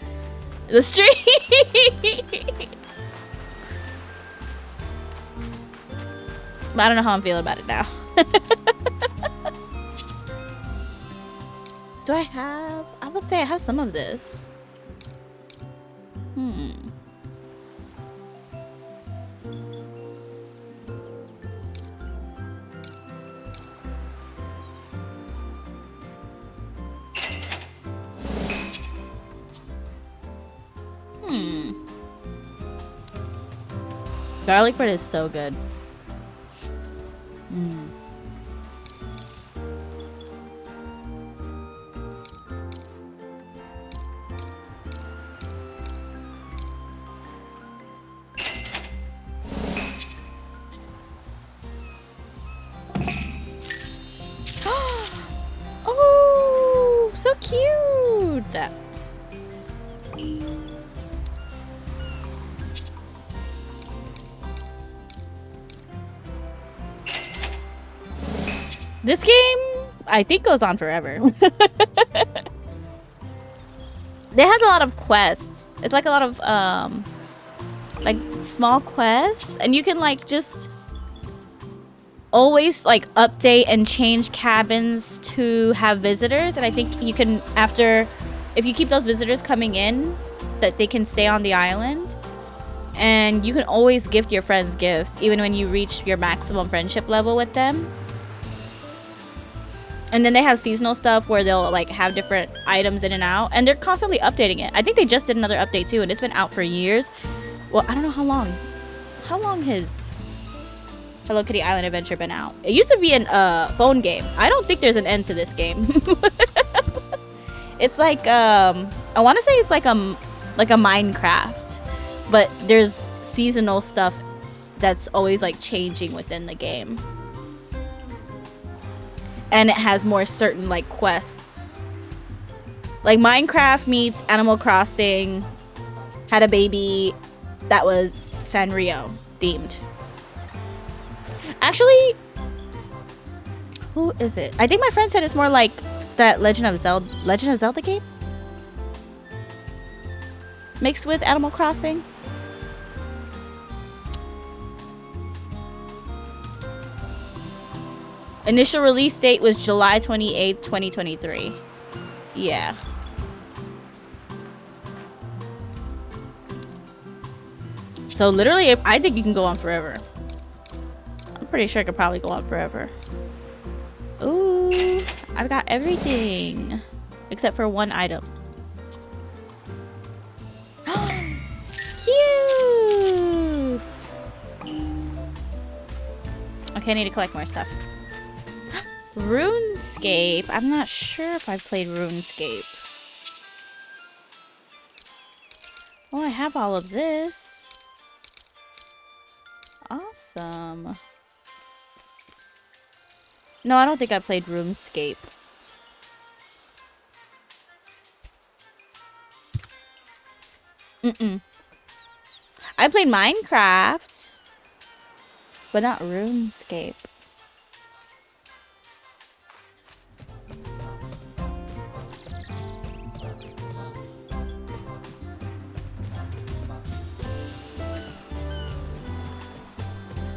the stream. But I don't know how I'm feeling about it now. Do I have... I would say I have some of this. Garlic bread is so good. Oh, so cute. This game, I think, goes on forever. It has a lot of quests. It's like a lot of, like, small quests. And you can, like, just always, like, update and change cabins to have visitors. And I think you can, after, if you keep those visitors coming in, that they can stay on the island. And you can always gift your friends gifts, even when you reach your maximum friendship level with them. And then they have seasonal stuff where they'll like have different items in and out. And they're constantly updating it. I think they just did another update too. And it's been out for years. Well, I don't know how long. How long has Hello Kitty Island Adventure been out? It used to be a phone game. I don't think there's an end to this game. It's like, I want to say it's like a Minecraft. But there's seasonal stuff that's always like changing within the game. And it has more certain like quests. Like Minecraft meets Animal Crossing had a baby that was Sanrio themed. Actually, who is it? I think my friend said it's more like that Legend of Zelda game mixed with Animal Crossing. Initial release date was July 28th, 2023. Yeah. So literally, I think you can go on forever. I'm pretty sure I could probably go on forever. Ooh, I've got everything except for one item. Cute. Okay, I need to collect more stuff. RuneScape. I'm not sure if I've played RuneScape. Oh, I have all of this. Awesome. No, I don't think I played RuneScape. I played Minecraft, but not RuneScape.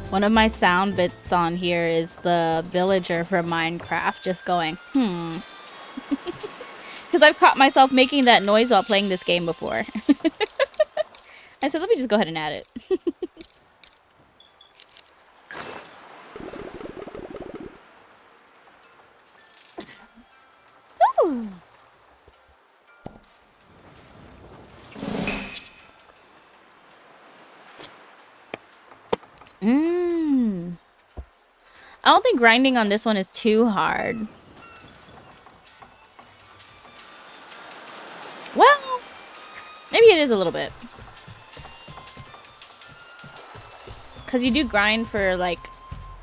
One of my sound bits on here is the villager from Minecraft just going, Because I've caught myself making that noise while playing this game before. I said, let me just go ahead and add it. Ooh. I don't think grinding on this one is too hard. Well, maybe it is a little bit. Because you do grind for, like,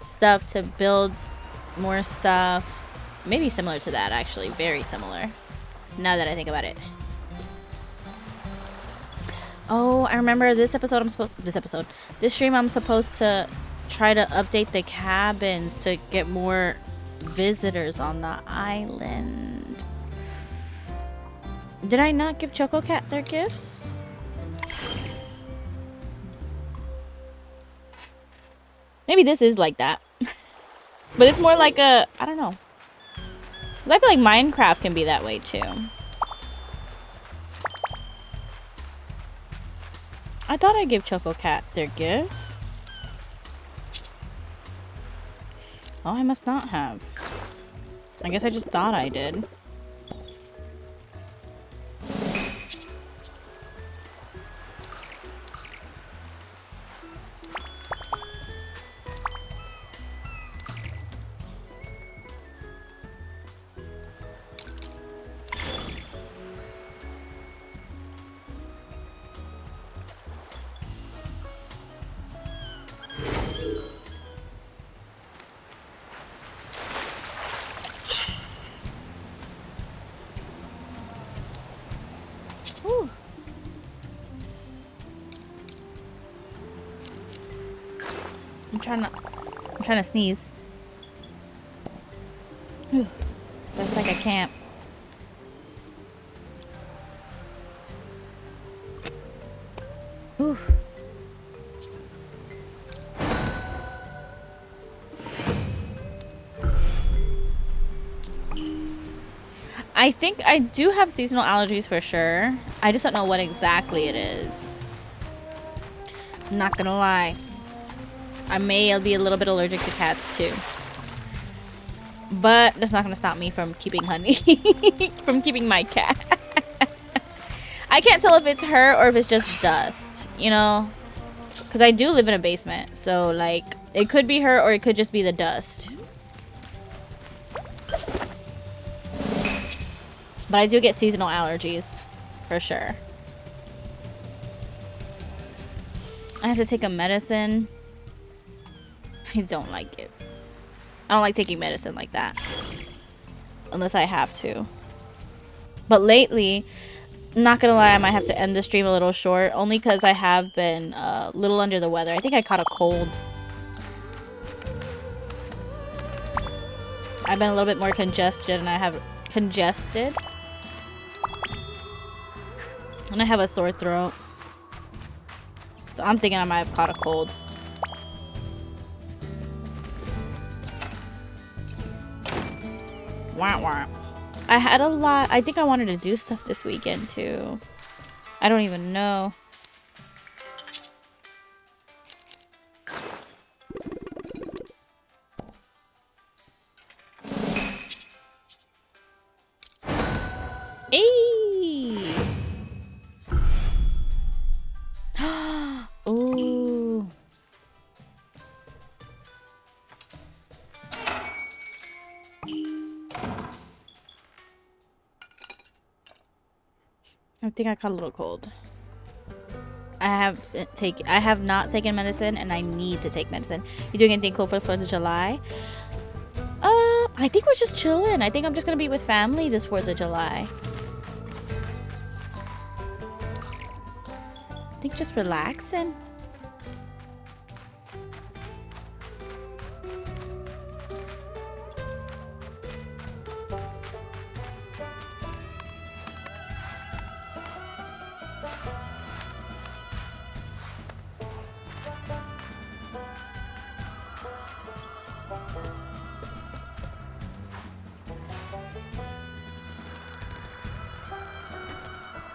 stuff to build more stuff. Maybe similar to that, actually. Very similar. Now that I think about it. Oh, I remember this stream I'm supposed to try to update the cabins to get more visitors on the island. Did I not give Choco Cat their gifts? Maybe this is like that. But it's more like a, I don't know. 'Cause I feel like Minecraft can be that way too. I thought I gave Choco Cat their gifts. Oh, I must not have. I guess I just thought I did. I'm trying to sneeze. Whew. Looks like I can't. Oof. I think I do have seasonal allergies for sure. I just don't know what exactly it is. I'm not gonna lie. I may be a little bit allergic to cats too. But that's not gonna stop me from keeping honey. From keeping my cat. I can't tell if it's her or if it's just dust, you know? Because I do live in a basement. So, like, it could be her or it could just be the dust. But I do get seasonal allergies. For sure. I have to take a medicine. I don't like it. I don't like taking medicine like that. Unless I have to. But lately, Not gonna lie, I might have to end the stream a little short, only because I have been a little under the weather. I think I caught a cold. I've been a little bit more congested, and I have congested. And I have a sore throat. So I'm thinking I might have caught a cold. Wah wah. I had a lot. I think I wanted to do stuff this weekend too. I don't even know. Hey. Ooh. I think I caught a little cold. I have not taken medicine, and I need to take medicine. You doing anything cool for the 4th of July? I think we're just chilling. I think I'm just gonna be with family this 4th of July. I think just relaxing.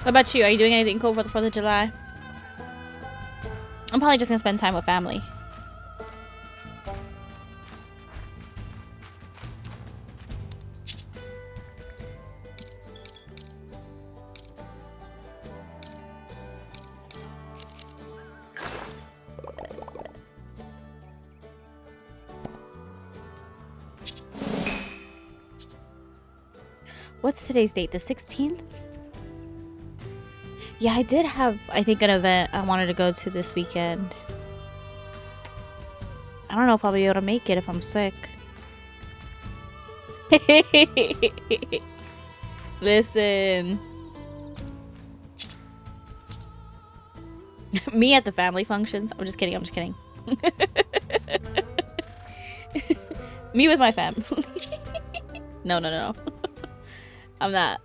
What about you? Are you doing anything cool for the 4th of July? I'm probably just gonna spend time with family. What's today's date? The 16th? Yeah, I did have, I think, an event I wanted to go to this weekend. I don't know if I'll be able to make it if I'm sick. Listen. Me at the family functions. I'm just kidding. I'm just kidding. Me with my fam. No, no, no, no. I'm not.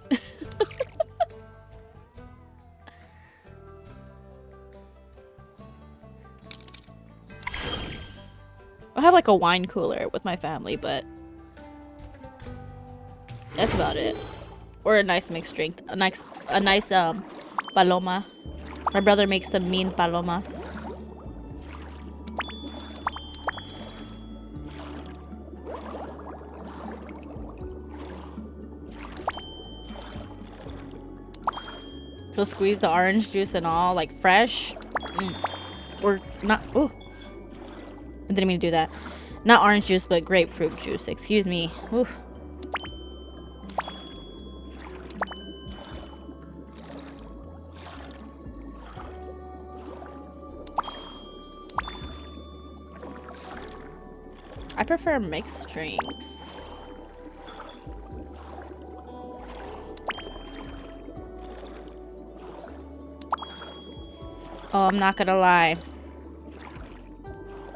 I have like a wine cooler with my family, but that's about it. Or a nice mixed drink. A nice paloma. My brother makes some mean palomas. He'll squeeze the orange juice and all, like fresh. Or not. Ooh. I didn't mean to do that. Not orange juice, but grapefruit juice. Excuse me. Ooh. I prefer mixed drinks. Oh, I'm not gonna lie.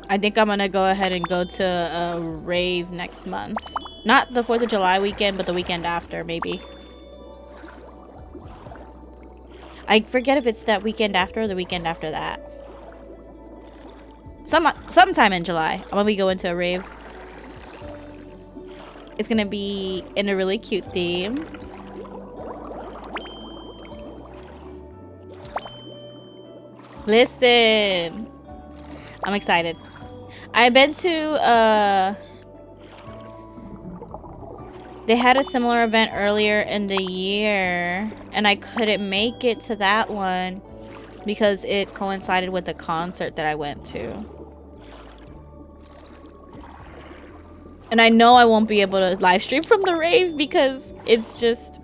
I think I'm gonna go ahead and go to a rave next month. Not the 4th of July weekend, but the weekend after, maybe. I forget if it's that weekend after or the weekend after that. Sometime in July, I'm gonna be going to a rave. It's gonna be in a really cute theme. Listen, I'm excited. I've been to, they had a similar event earlier in the year, and I couldn't make it to that one because it coincided with the concert that I went to. And I know I won't be able to live stream from the rave because it's just,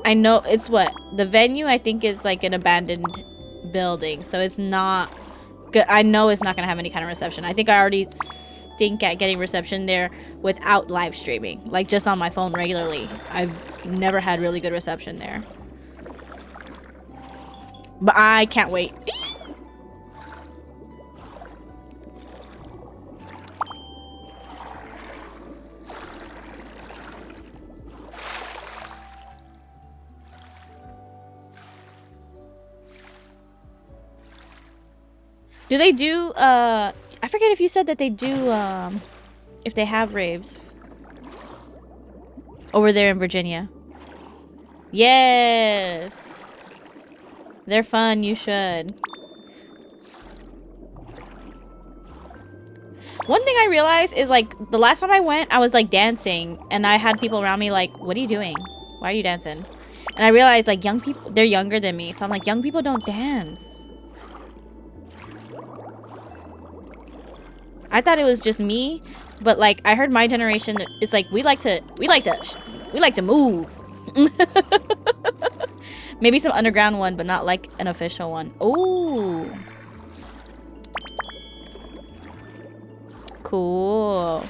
I know it's what? The venue, I think, is like an abandoned building, so it's not... I know it's not gonna have any kind of reception. I think I already stink at getting reception there without live streaming. Like just on my phone regularly. I've never had really good reception there. But I can't wait. Do they do, I forget if you said that they do, if they have raves. Over there in Virginia. Yes! They're fun, you should. One thing I realized is, like, the last time I went, I was, like, dancing. And I had people around me like, what are you doing? Why are you dancing? And I realized, like, young people, they're younger than me. So I'm like, young people don't dance. I thought it was just me, but like I heard my generation is like we like to move. Maybe some underground one, but not like an official one. Oh, cool.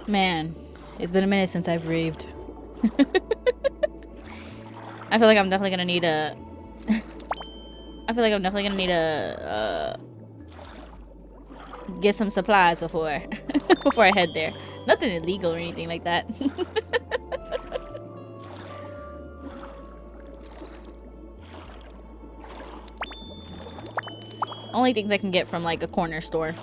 Man, it's been a minute since I've raved. I feel like I'm definitely gonna need a get some supplies before before I head there. Nothing illegal or anything like that. Only things I can get from like a corner store.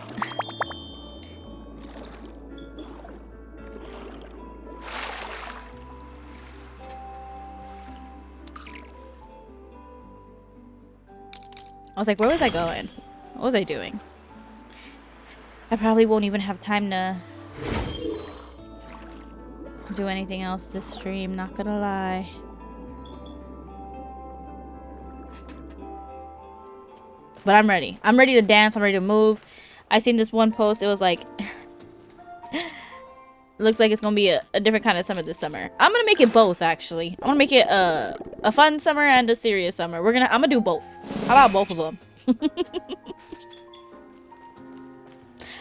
I was like, where was I going? What was I doing? I probably won't even have time to do anything else this stream, not gonna lie. But I'm ready. I'm ready to dance. I'm ready to move. I seen this one post. It was like, looks like it's gonna be a different kind of summer this summer. I'm gonna make it both, actually. I'm gonna make it a fun summer and a serious summer. I'm gonna do both. How about both of them?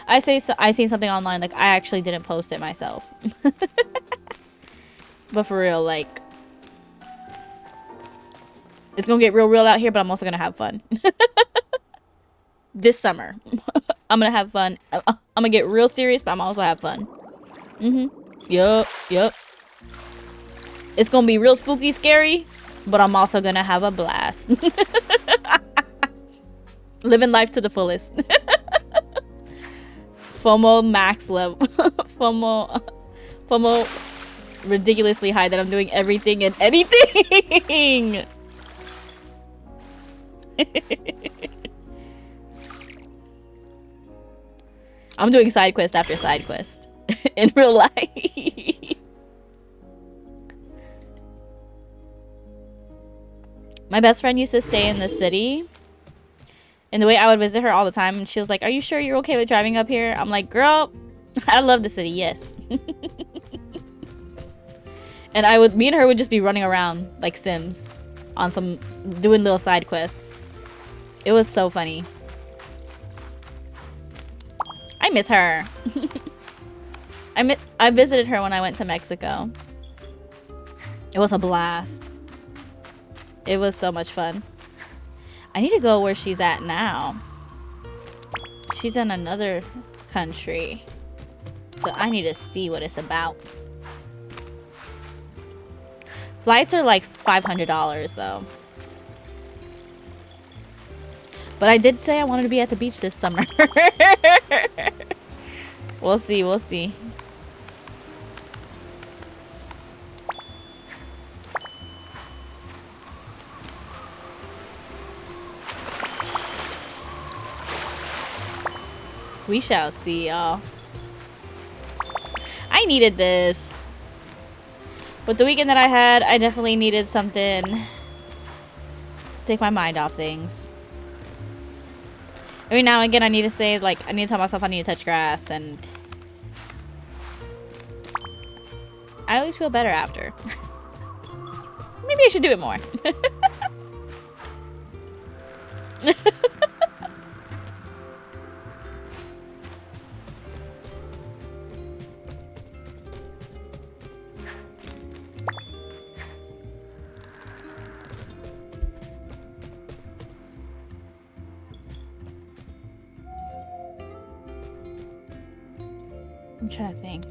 I seen something online, like I actually didn't post it myself. But for real, like, it's gonna get real out here, but I'm also gonna have fun. This summer. I'm gonna have fun. I'm gonna get real serious, but I'm also have fun. Yup. It's gonna be real spooky, scary, but I'm also gonna have a blast. Living life to the fullest. FOMO max level. FOMO ridiculously high that I'm doing everything and anything. I'm doing side quest after side quest in real life. My best friend used to stay in the city. And the way I would visit her all the time, and she was like, are you sure you're okay with driving up here? I'm like, girl, I love the city, yes. And me and her would just be running around like Sims on doing little side quests. It was so funny. I miss her. I visited her when I went to Mexico. It was a blast. It was so much fun. I need to go where she's at now. She's in another country. So I need to see what it's about. Flights are like $500 though. But I did say I wanted to be at the beach this summer. We'll see, we'll see. We shall see, y'all. I needed this. With the weekend that I had, I definitely needed something to take my mind off things. Every now and again, I need to say, like, I need to tell myself I need to touch grass, and I always feel better after. Maybe I should do it more. I'm trying to think.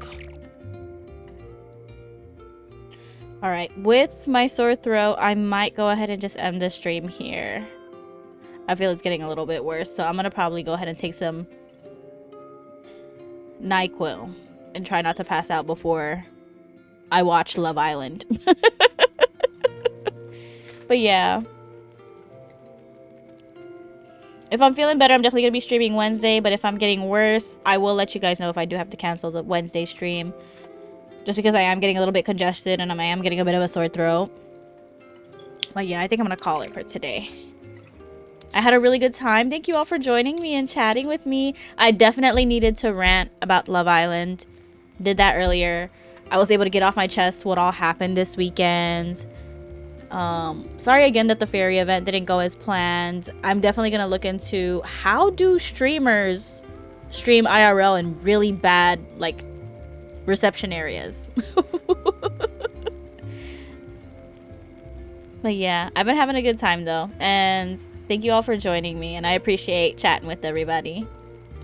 Alright, with my sore throat, I might go ahead and just end the stream here. I feel it's getting a little bit worse, so I'm gonna probably go ahead and take some NyQuil and try not to pass out before I watch Love Island. But yeah. If I'm feeling better, I'm definitely gonna be streaming Wednesday, but if I'm getting worse, I will let you guys know if I do have to cancel the Wednesday stream. Just because I am getting a little bit congested and I am getting a bit of a sore throat. But yeah, I think I'm gonna call it for today. I had a really good time. Thank you all for joining me and chatting with me. I definitely needed to rant about Love Island. Did that earlier. I was able to get off my chest what all happened this weekend. Sorry again that the fairy event didn't go as planned. I'm definitely gonna look into how do streamers stream IRL in really bad, like, reception areas. But yeah, I've been having a good time though, and thank you all for joining me, and I appreciate chatting with everybody.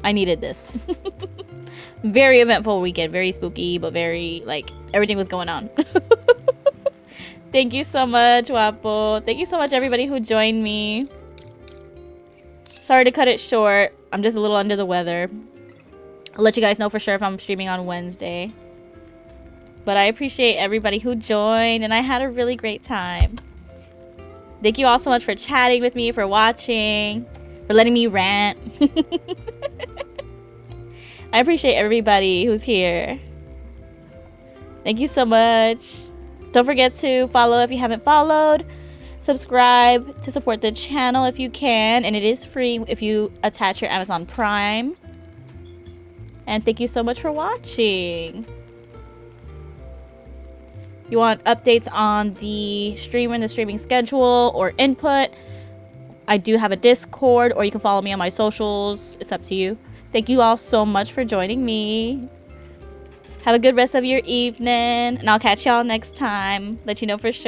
I needed this. Very eventful weekend, very spooky, but very, like, everything was going on. Thank you so much, Wapo. Thank you so much, everybody who joined me. Sorry to cut it short. I'm just a little under the weather. I'll let you guys know for sure if I'm streaming on Wednesday. But I appreciate everybody who joined, and I had a really great time. Thank you all so much for chatting with me, for watching, for letting me rant. I appreciate everybody who's here. Thank you so much. Don't forget to follow if you haven't followed. Subscribe to support the channel if you can, and it is free if you attach your Amazon Prime. And thank you so much for watching. You want updates on the streamer and the streaming schedule or input? I do have a Discord, or you can follow me on my socials. It's up to you. Thank you all so much for joining me. Have a good rest of your evening, and I'll catch y'all next time. Let you know for sure.